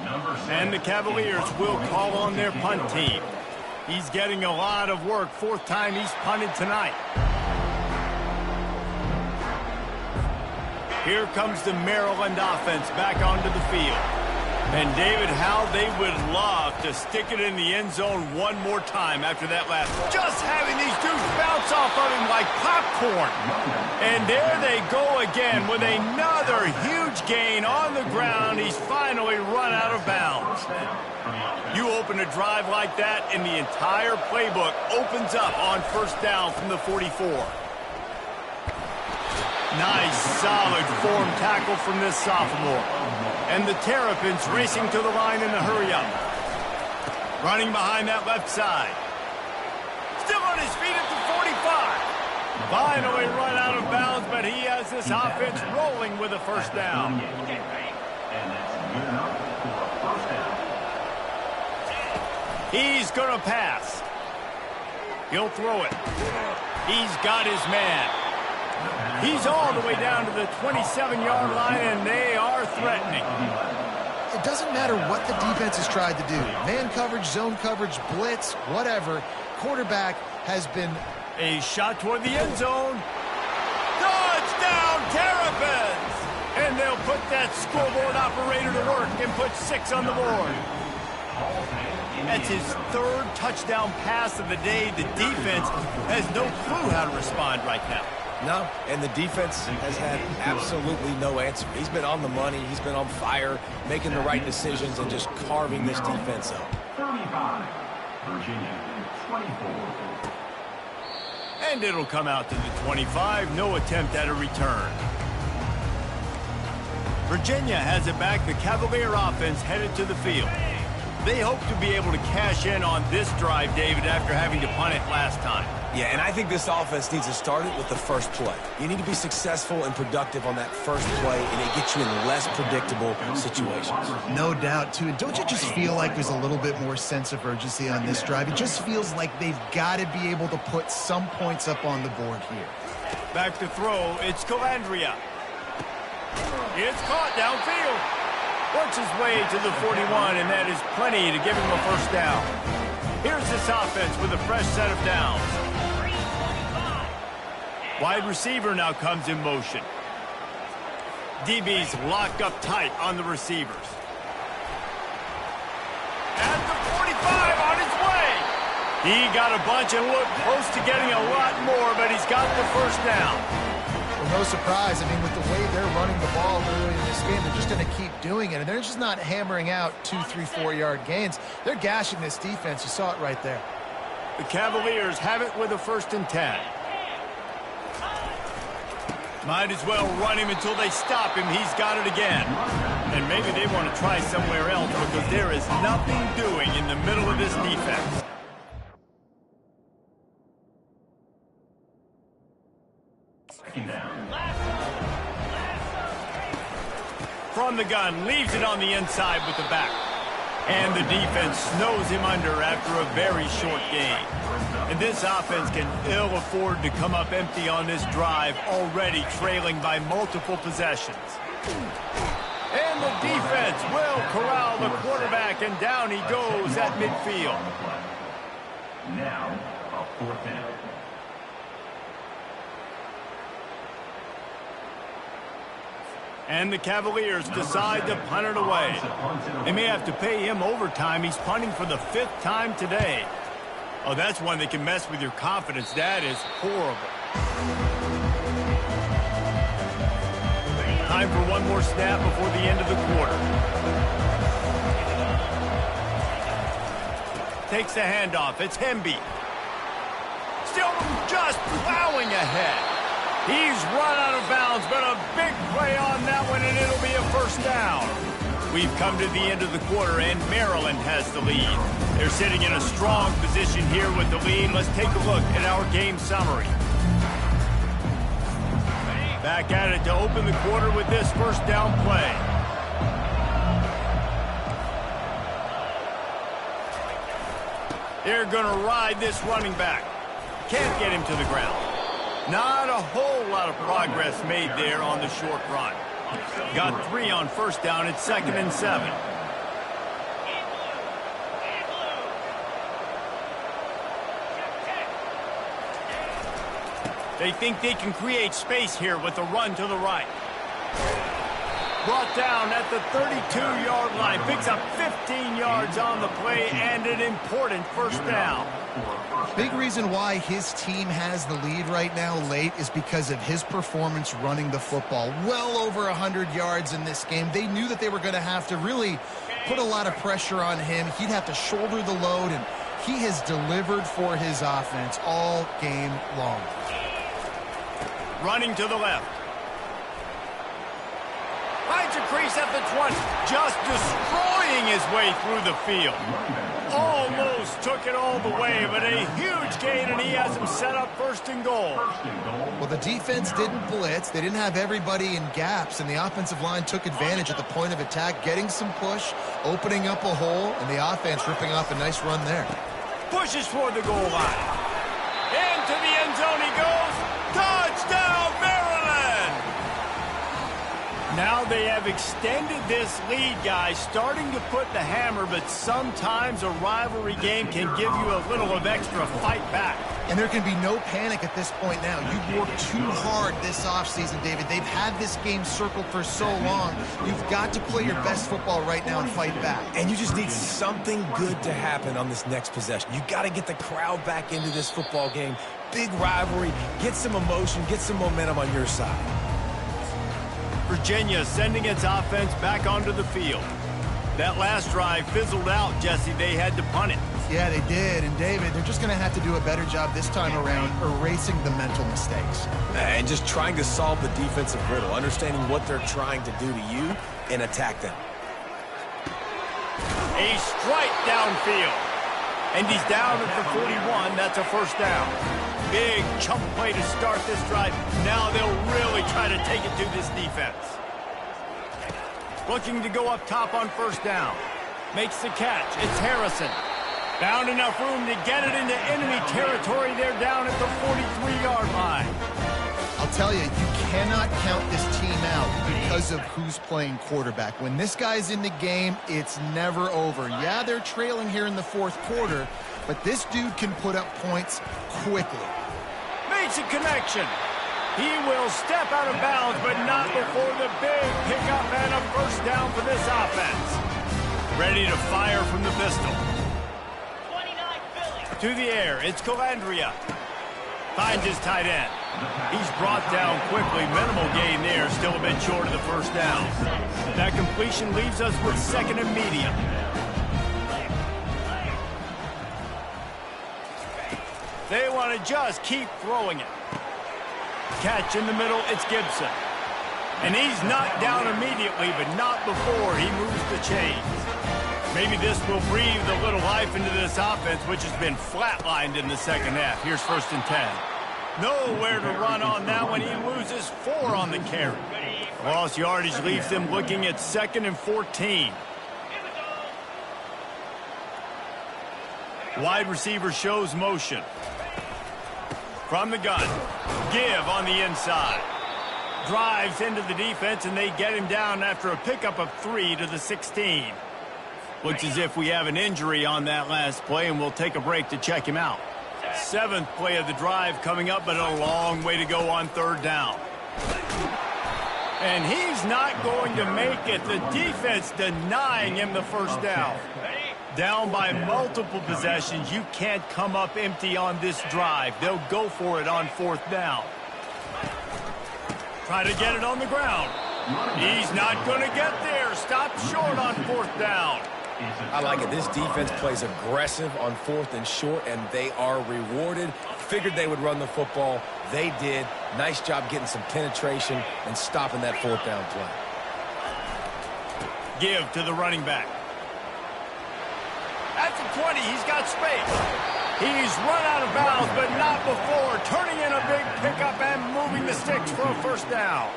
And the Cavaliers will call on their punt team. He's getting a lot of work. 4th time he's punted tonight. Here comes the Maryland offense back onto the field. And David, how they would love to stick it in the end zone one more time after that last. Just having these dudes bounce off of him like popcorn. And there they go again with another huge gain on the ground. He's finally run out of bounds. You open a drive like that, and the entire playbook opens up on 1st down from the 44. Nice, solid form tackle from this sophomore. And the Terrapins racing to the line in the hurry-up. Running behind that left side. Still on his feet at the Finally run out of bounds, but he has this offense rolling with a first down. And that's good enough for a first down. He's going to pass. He'll throw it. He's got his man. He's all the way down to the 27-yard line, and they are threatening. It doesn't matter what the defense has tried to do. Man coverage, zone coverage, blitz, whatever. Quarterback has been... A shot toward the end zone. Touchdown, Terrapins! And they'll put that scoreboard operator to work and put 6 on the board. That's his 3rd touchdown pass of the day. The defense has no clue how to respond right now. No, and the defense has had absolutely no answer. He's been on the money. He's been on fire, making the right decisions, and just carving this defense up. 35, Virginia, 24. And it'll come out to the 25. No attempt at a return. Virginia has it back. The Cavalier offense headed to the field. They hope to be able to cash in on this drive, David, after having to punt it last time. Yeah, and I think this offense needs to start it with the first play. You need to be successful and productive on that first play, and it gets you in less predictable situations. No doubt, too. And don't you just feel like there's a little bit more sense of urgency on this drive? It just feels like they've got to be able to put some points up on the board here. Back to throw. It's Calandria. It's caught downfield. Works his way to the 41, and that is plenty to give him a first down. Here's this offense with a fresh set of downs. Wide receiver now comes in motion. DB's locked up tight on the receivers. At the 45, on his way. He got a bunch and looked close to getting a lot more, but he's got the first down. Well, no surprise. I mean, with the way they're running the ball early in this game, they're just going to keep doing it. And they're just not hammering out 2, 3, 4-yard gains. They're gashing this defense. You saw it right there. The Cavaliers have it with a 1st and 10. Might as well run him until they stop him. He's got it again. And maybe they want to try somewhere else because there is nothing doing in the middle of this defense. From the gun, leaves it on the inside with the back. And the defense snows him under after a very short gain. And this offense can ill afford to come up empty on this drive, already trailing by multiple possessions. And the defense will corral the quarterback, and down he goes at midfield. Now, a 4th down. And the Cavaliers decide to punt it away. They may have to pay him overtime. He's punting for the 5th time today. Oh, that's one that can mess with your confidence. That is horrible. Time for one more snap before the end of the quarter. Takes the handoff. It's Hemby. Still just plowing ahead. He's run out of bounds, but a big play on that one, and it'll be a first down. We've come to the end of the quarter, and Maryland has the lead. They're sitting in a strong position here with the lead. Let's take a look at our game summary. Back at it to open the quarter with this first down play. They're going to ride this running back. Can't get him to the ground. Not a whole lot of progress made there on the short run. Got 3 on first down. It's 2nd and 7. They think they can create space here with a run to the right. Brought down at the 32-yard line. Picks up 15 yards on the play and an important first down. Big reason why his team has the lead right now late is because of his performance running the football. Well over 100 yards in this game. They knew that they were going to have to really put a lot of pressure on him. He'd have to shoulder the load, and he has delivered for his offense all game long. Running to the left. Finds a crease at the 20. Just destroying his way through the field. Almost almost took it all the way, but a huge gain, and he has him set up first and goal. Well, the defense didn't blitz. They didn't have everybody in gaps, and the offensive line took advantage at the point of attack, getting some push, opening up a hole, and the offense ripping off a nice run there. Pushes for the goal line. Into the end zone he goes. Touchdown, Maryland! Now they have extended this lead, guys, starting to put the hammer, but sometimes a rivalry game can give you a little of extra fight back. And there can be no panic at this point now. You've worked too hard this offseason, David. They've had this game circled for so long. You've got to play your best football right now and fight back. And you just need something good to happen on this next possession. You got to get the crowd back into this football game. Big rivalry. Get some emotion. Get some momentum on your side. Virginia sending its offense back onto the field. That last drive fizzled out, Jesse. They had to punt it. Yeah, they did. And, David, they're just going to have to do a better job this time around erasing the mental mistakes. And just trying to solve the defensive riddle, understanding what they're trying to do to you and attack them. A strike downfield. And he's down at the 41. That's a first down. Big chunk play to start this drive. Now they'll really try to take it to this defense. Looking to go up top on first down. Makes the catch. It's Harrison. Found enough room to get it into enemy territory. They're down at the 43-yard line. I'll tell you, you cannot count this team out because of who's playing quarterback. When this guy's in the game, it's never over. Yeah, they're trailing here in the fourth quarter, but this dude can put up points quickly. Makes a connection. He will step out of bounds, but not before the big pickup and a first down for this offense. Ready to fire from the pistol. To the air, it's Calandria. Finds his tight end. He's brought down quickly. Minimal gain there, still a bit short of the first down. That completion leaves us with second and medium. They want to just keep throwing it. Catch in the middle, it's Gibson. And he's knocked down immediately, but not before he moves the chains. Maybe this will breathe a little life into this offense, which has been flatlined in the second half. Here's first and 10. Nowhere to run on that one. He loses 4 on the carry. Lost yardage leaves them looking at second and 14. Wide receiver shows motion. From the gun. Give on the inside. Drives into the defense, and they get him down after a pickup of 3 to the 16. Looks as if we have an injury on that last play, and we'll take a break to check him out. 7th play of the drive coming up, but a long way to go on third down. And he's not going to make it. The defense denying him the first down. Down by multiple possessions. You can't come up empty on this drive. They'll go for it on fourth down. Try to get it on the ground. He's not going to get there. Stop short on fourth down. I like it. This defense plays aggressive on fourth and short, and they are rewarded. Figured they would run the football. They did. Nice job getting some penetration and stopping that fourth down play. Give to the running back. At the 20, he's got space. He's run out of bounds, but not before. Turning in a big pickup and moving the sticks for a first down.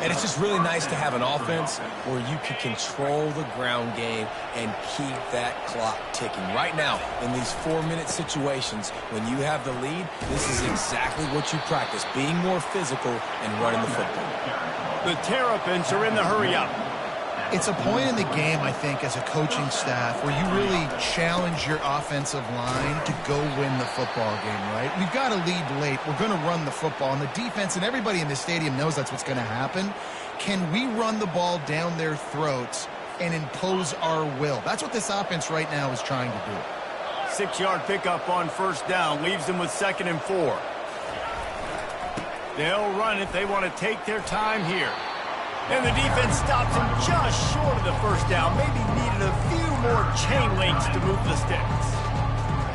And it's just really nice to have an offense where you can control the ground game and keep that clock ticking. Right now, in these 4-minute situations, when you have the lead, this is exactly what you practice, being more physical and running the football. The Terrapins are in the hurry-up. It's a point in the game, I think, as a coaching staff where you really challenge your offensive line to go win the football game, right? We've got to lead late. We're going to run the football. And the defense and everybody in the stadium knows that's what's going to happen. Can we run the ball down their throats and impose our will? That's what this offense right now is trying to do. 6-yard pickup on first down leaves them with 2nd and 4. They'll run it. They want to take their time here. And the defense stops him just short of the first down. Maybe needed a few more chain links to move the sticks.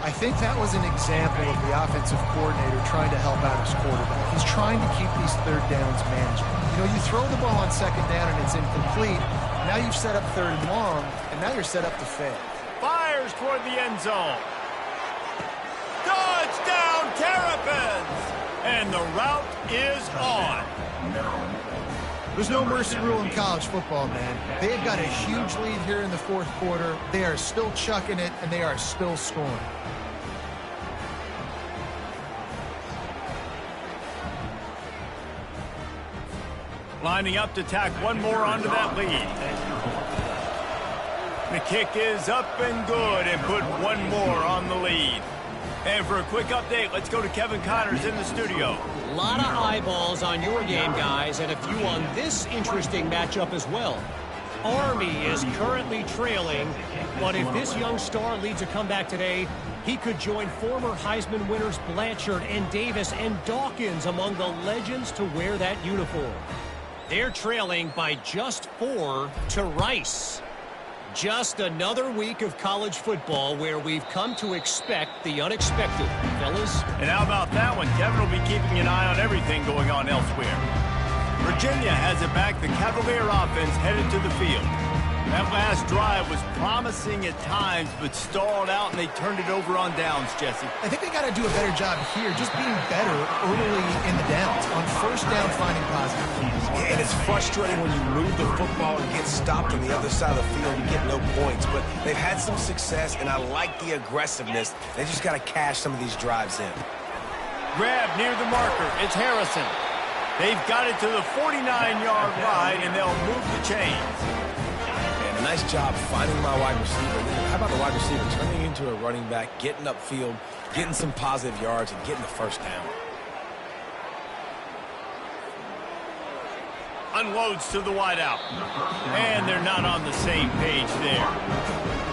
I think that was an example of the offensive coordinator trying to help out his quarterback. He's trying to keep these third downs manageable. You know, you throw the ball on second down and it's incomplete. Now you've set up third and long, and now you're set up to fail. Fires toward the end zone. Touchdown, Terrapins! And the route is on. There's no mercy rule in college football, man. They've got a huge lead here in the fourth quarter. They are still chucking it, and they are still scoring. Lining up to tack one more onto that lead. The kick is up and good and put one more on the lead. And for a quick update, let's go to Kevin Connors in the studio. A lot of eyeballs on your game, guys, and a few on this interesting matchup as well. Army is currently trailing, but if this young star leads a comeback today, he could join former Heisman winners Blanchard and Davis and Dawkins among the legends to wear that uniform. They're trailing by just 4 to Rice. Just another week of college football where we've come to expect the unexpected, fellas. And how about that one? Kevin will be keeping an eye on everything going on elsewhere. Virginia has it back. The Cavalier offense headed to the field. That last drive was promising at times, but stalled out, and they turned it over on downs, Jesse. I think they got to do a better job here, just being better early in the downs, on first down finding positive. Yeah, and it's frustrating when you move the football and get stopped on the other side of the field, you get no points. But they've had some success, and I like the aggressiveness. They just got to cash some of these drives in. Grab near the marker. It's Harrison. They've got it to the 49-yard line, and they'll move the chains. Nice job finding my wide receiver. How about the wide receiver turning into a running back, getting upfield, getting some positive yards, and getting the first down. Unloads to the wideout. And they're not on the same page there.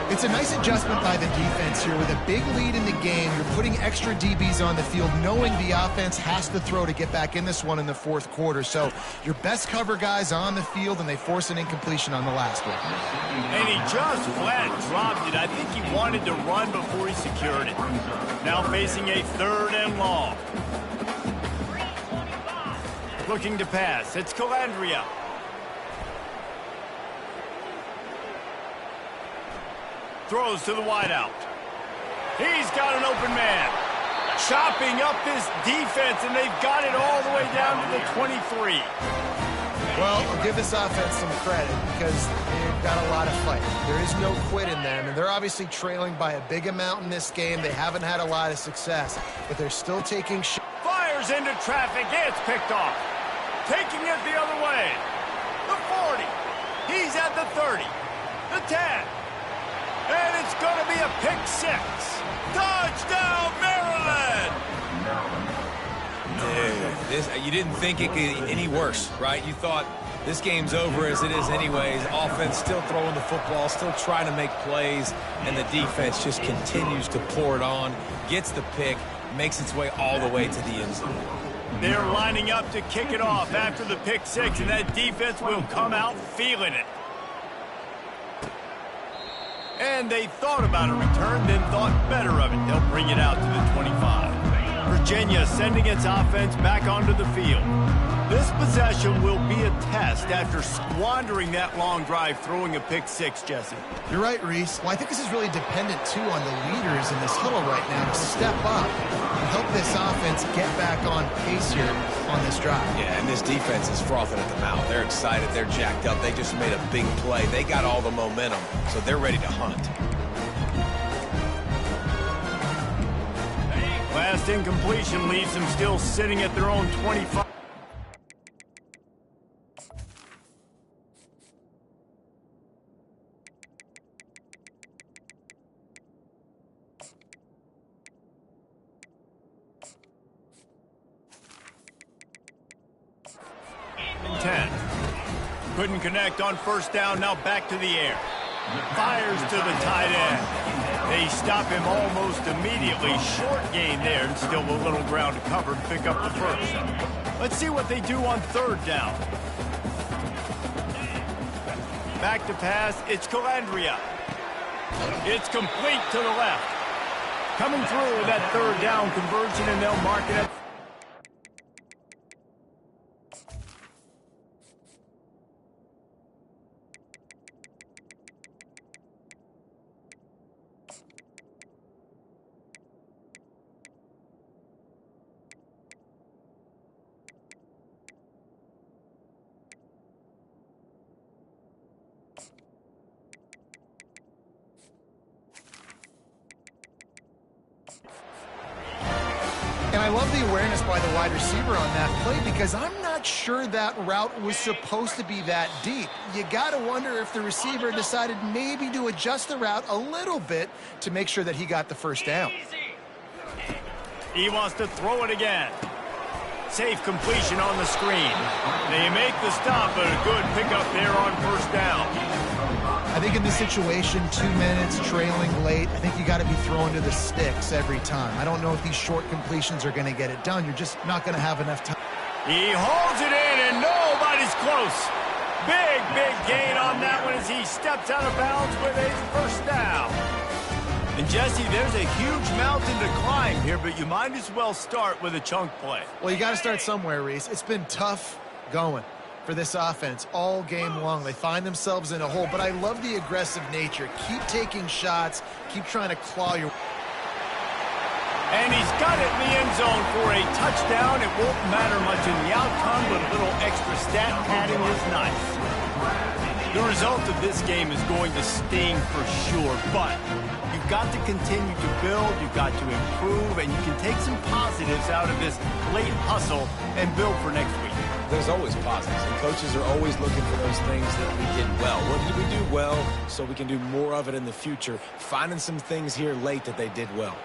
It's a nice adjustment by the defense here. With a big lead in the game, you're putting extra DBs on the field, knowing the offense has to throw to get back in this one in the fourth quarter. So your best cover guys on the field, and they force an incompletion on the last one. And he just flat dropped it. I think he wanted to run before he secured it. Now facing a 3rd and long. Looking to pass. It's Calandria. Throws to the wideout. He's got an open man. Chopping up this defense, and they've got it all the way down to the 23. Well, I'll give this offense some credit because they've got a lot of fight. There is no quit in them, and they're obviously trailing by a big amount in this game. They haven't had a lot of success, but they're still taking shots. Fires into traffic. It's picked off. Taking it the other way. The 40. He's at the 30. The 10. And it's going to be a pick 6. Touchdown, Maryland! Dude, you didn't think it could get any worse, right? You thought this game's over as it is anyways. Offense still throwing the football, still trying to make plays, and the defense just continues to pour it on, gets the pick, makes its way all the way to the end zone. They're lining up to kick it off after the pick 6, and that defense will come out feeling it. And they thought about a return, then thought better of it. They'll bring it out to the 25. Virginia sending its offense back onto the field. This possession will be a test after squandering that long drive, throwing a pick 6, Jesse. You're right, Reese. Well, I think this is really dependent, too, on the leaders in this huddle right now to step up and help this offense get back on pace here on this drive. Yeah, and this defense is frothing at the mouth. They're excited. They're jacked up. They just made a big play. They got all the momentum, so they're ready to hunt. Last incompletion leaves them still sitting at their own 25. And 10. Couldn't connect on first down. Now back to the air. Fires to the tight end. They stop him almost immediately. Short gain there, and still a little ground to cover to pick up the first. Let's see what they do on 3rd down. Back to pass. It's Calandria. It's complete to the left. Coming through with that 3rd down conversion, and they'll mark it at And I love the awareness by the wide receiver on that play because I'm not sure that route was supposed to be that deep. You got to wonder if the receiver decided maybe to adjust the route a little bit to make sure that he got the first down. He wants to throw it again. Safe completion on the screen. They make the stop, but a good pickup there on first down. I think in this situation, 2 minutes, trailing late, I think you got to be throwing to the sticks every time. I don't know if these short completions are going to get it done. You're just not going to have enough time. He holds it in, and nobody's close. Big gain on that one as he steps out of bounds with a first down. And, Jesse, there's a huge mountain to climb here, but you might as well start with a chunk play. Well, you got to start somewhere, Reese. It's been tough going for this offense all game long. They find themselves in a hole, but I love the aggressive nature. Keep taking shots. Keep trying to claw your... And he's got it in the end zone for a touchdown. It won't matter much in the outcome, but a little extra stat padding is nice. The result of this game is going to sting for sure, but you've got to continue to build, you've got to improve, and you can take some positives out of this late hustle and build for next week. There's always positives, and coaches are always looking for those things that we did well. What did we do well so we can do more of it in the future? Finding some things here late that they did well.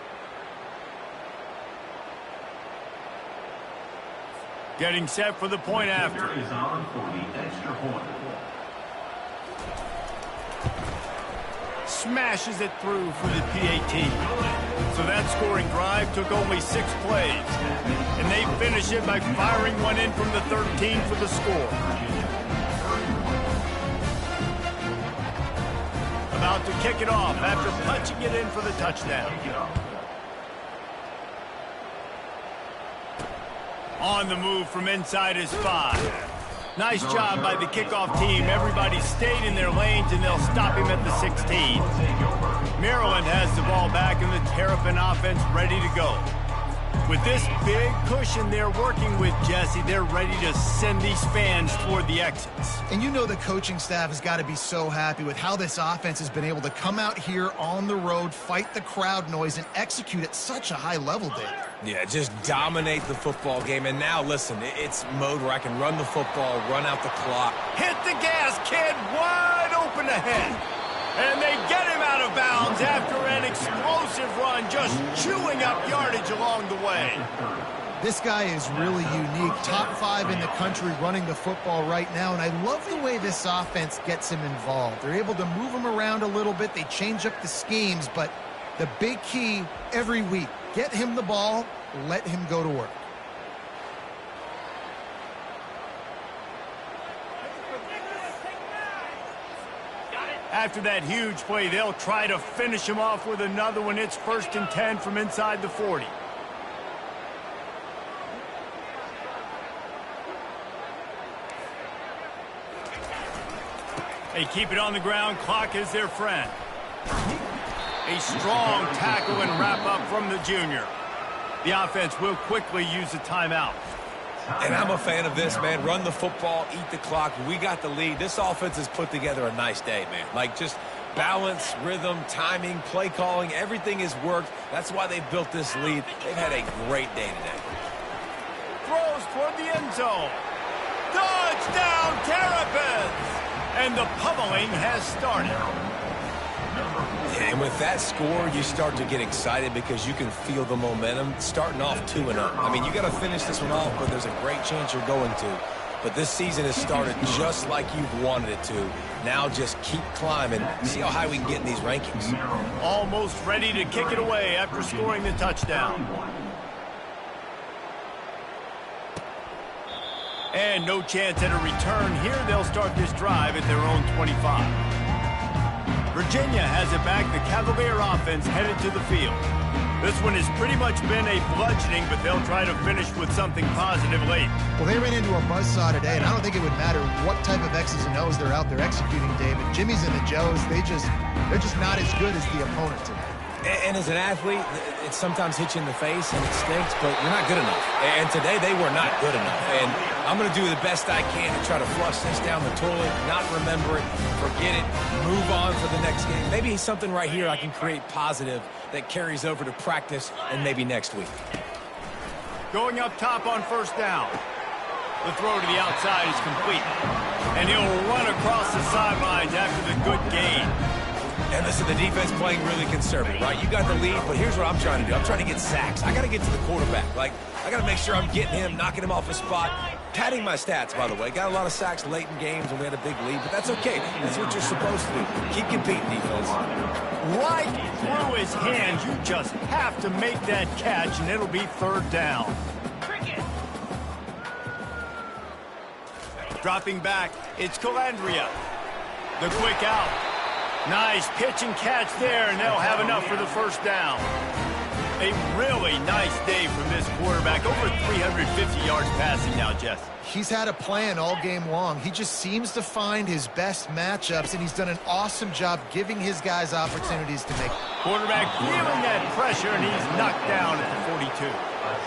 Getting set for the point after. Is on for the extra point. Smashes it through for the PAT. So that scoring drive took only 6 plays. And they finish it by firing one in from the 13 for the score. About to kick it off after punching it in for the touchdown. On the move from inside his 5. Nice job by the kickoff team. Everybody stayed in their lanes, and they'll stop him at the 16. Maryland has the ball back, and the Terrapin offense ready to go. With this big cushion they're working with, Jesse, they're ready to send these fans toward the exits. And you know the coaching staff has got to be so happy with how this offense has been able to come out here on the road, fight the crowd noise, and execute at such a high level, David. Yeah, just dominate the football game. And now, listen, it's mode where I can run the football, run out the clock. Hit the gas, kid, wide open ahead. And they get him out of bounds after an explosive run, just chewing up yardage along the way. This guy is really unique. Top 5 in the country running the football right now, and I love the way this offense gets him involved. They're able to move him around a little bit. They change up the schemes, but the big key every week, get him the ball, let him go to work. After that huge play, they'll try to finish him off with another one. It's 1st and 10 from inside the 40. They keep it on the ground. Clock is their friend. A strong tackle and wrap up from the junior. The offense will quickly use a timeout. And I'm a fan of this, man. Run the football, eat the clock. We got the lead. This offense has put together a nice day, man. Like, just balance, rhythm, timing, play calling, everything has worked. That's why they built this lead. They've had a great day today. Throws toward the end zone. Touchdown, Terrapins! And the pummeling has started. And with that score, you start to get excited because you can feel the momentum starting off 2-0. I mean, you got to finish this one off, but there's a great chance you're going to. But this season has started just like you've wanted it to. Now just keep climbing. See how high we can get in these rankings. Almost ready to kick it away after scoring the touchdown. And no chance at a return here. They'll start this drive at their own 25. Virginia has it back. The Cavalier offense headed to the field. This one has pretty much been a bludgeoning, but they'll try to finish with something positive late. Well, they ran into a buzzsaw today, and I don't think it would matter what type of X's and O's they're out there executing, David. Jimmy's and the Joes, they're just not as good as the opponent today. And as an athlete, it sometimes hits you in the face and it stinks, but you're not good enough. And today they were not good enough. And I'm going to do the best I can to try to flush this down the toilet, not remember it, forget it, move on for the next game. Maybe something right here I can create positive that carries over to practice and maybe next week. Going up top on first down. The throw to the outside is complete. And he'll run across the sidelines after the good gain. And listen, the defense playing really conservative, right? You got the lead, but here's what I'm trying to do. I'm trying to get sacks. I got to get to the quarterback. Like, I got to make sure I'm getting him, knocking him off his spot. Padding my stats, by the way. Got a lot of sacks late in games when we had a big lead, but that's okay. That's what you're supposed to do. Keep competing, defense. Right through his hands. You just have to make that catch, and it'll be third down. Dropping back, it's Calandria. The quick out. Nice pitch and catch there, and they'll have enough for the first down. A really nice day from this quarterback. Over 350 yards passing now, Jess. He's had a plan all game long. He just seems to find his best matchups, and he's done an awesome job giving his guys opportunities to make. Quarterback feeling that pressure, and he's knocked down at the 42.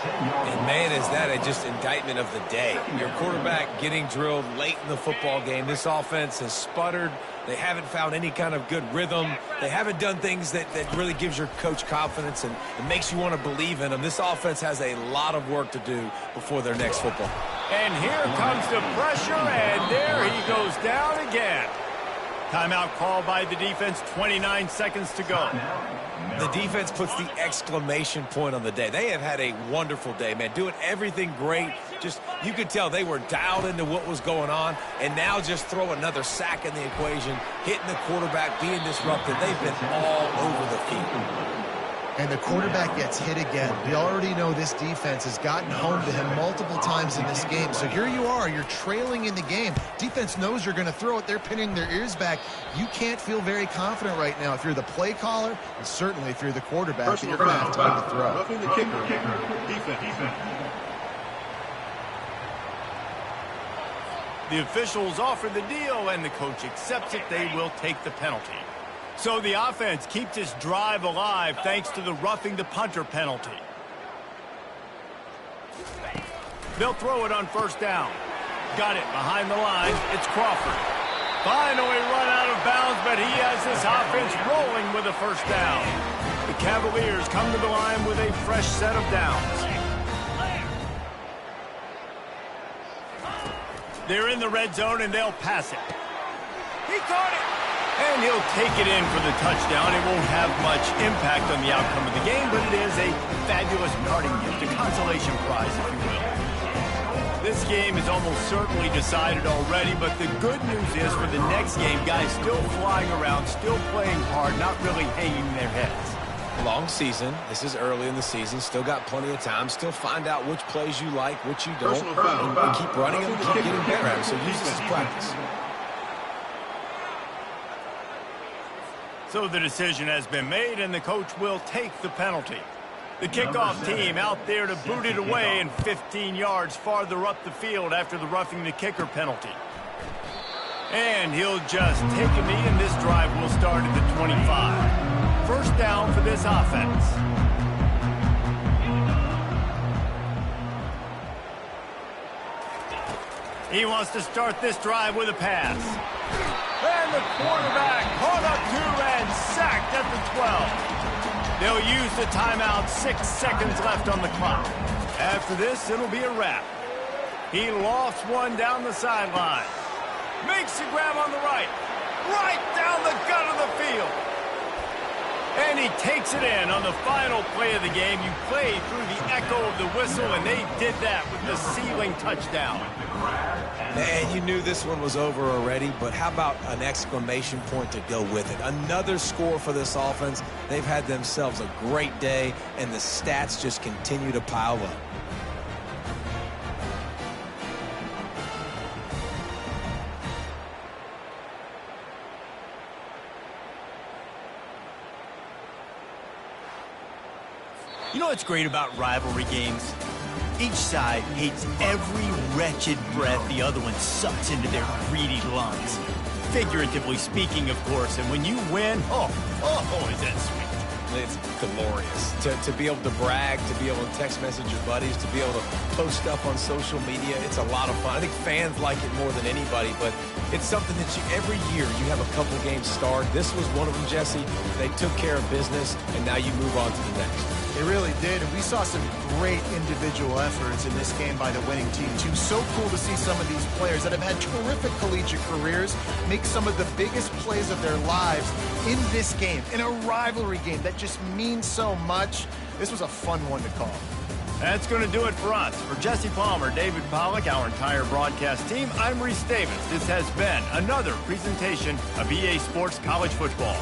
And, man, is that just indictment of the day. Your quarterback getting drilled late in the football game. This offense has sputtered. They haven't found any kind of good rhythm. They haven't done things that really gives your coach confidence and makes you want to believe in them. This offense has a lot of work to do before their next football. And here comes the pressure, and there he goes down again. Timeout called by the defense, 29 seconds to go. The defense puts the exclamation point on the day. They have had a wonderful day, man, doing everything great. Just, you could tell they were dialed into what was going on, and now just throw another sack in the equation, hitting the quarterback, being disrupted. They've been all over the field. And the quarterback gets hit again. We already know this defense has gotten home to him multiple times in this game. So here you are, you're trailing in the game. Defense knows you're going to throw it. They're pinning their ears back. You can't feel very confident right now if you're the play caller, and certainly if you're the quarterback, that you're going to have time to throw. Roughing the kicker. Defense. The officials offer the deal, and the coach accepts it. They will take the penalty. So the offense keeps this drive alive thanks to the roughing the punter penalty. They'll throw it on first down. Got it behind the line. It's Crawford. Finally run out of bounds, but he has this offense rolling with a first down. The Cavaliers come to the line with a fresh set of downs. They're in the red zone, and they'll pass it. He caught it. And he'll take it in for the touchdown. It won't have much impact on the outcome of the game, but it is a fabulous parting gift, a consolation prize, if you will. This game is almost certainly decided already, but the good news is for the next game, guys still flying around, still playing hard, not really hanging their heads. Long season. This is early in the season. Still got plenty of time. Still find out which plays you like, which you don't. And keep running them, keep getting better at them. So use this as practice. So the decision has been made, and the coach will take the penalty. The kickoff team out there to boot it away and 15 yards farther up the field after the roughing the kicker penalty. And he'll just take a knee, and this drive will start at the 25. First down for this offense. He wants to start this drive with a pass. And the quarterback caught up to and sacked at the 12. They'll use the timeout. 6 seconds left on the clock. After this, it'll be a wrap. He lofts one down the sideline. Makes the grab on the right. Right down the gut of the field. And he takes it in on the final play of the game. You play through the echo of the whistle, and they did that with the sealing touchdown. Man, you knew this one was over already, but how about an exclamation point to go with it? Another score for this offense. They've had themselves a great day, and the stats just continue to pile up. You know what's great about rivalry games? Each side hates every wretched breath the other one sucks into their greedy lungs. Figuratively speaking, of course, and when you win, oh, is that sweet. It's glorious. To be able to brag, to be able to text message your buddies, to be able to post stuff on social media, it's a lot of fun. I think fans like it more than anybody, but it's something that every year you have a couple games start. This was one of them, Jesse. They took care of business, and now you move on to the next. They really did, and we saw some great individual efforts in this game by the winning team, too. So cool to see some of these players that have had terrific collegiate careers make some of the biggest plays of their lives in this game, in a rivalry game that just means so much. This was a fun one to call. That's going to do it for us. For Jesse Palmer, David Pollack, our entire broadcast team, I'm Reese Davis. This has been another presentation of EA Sports College Football.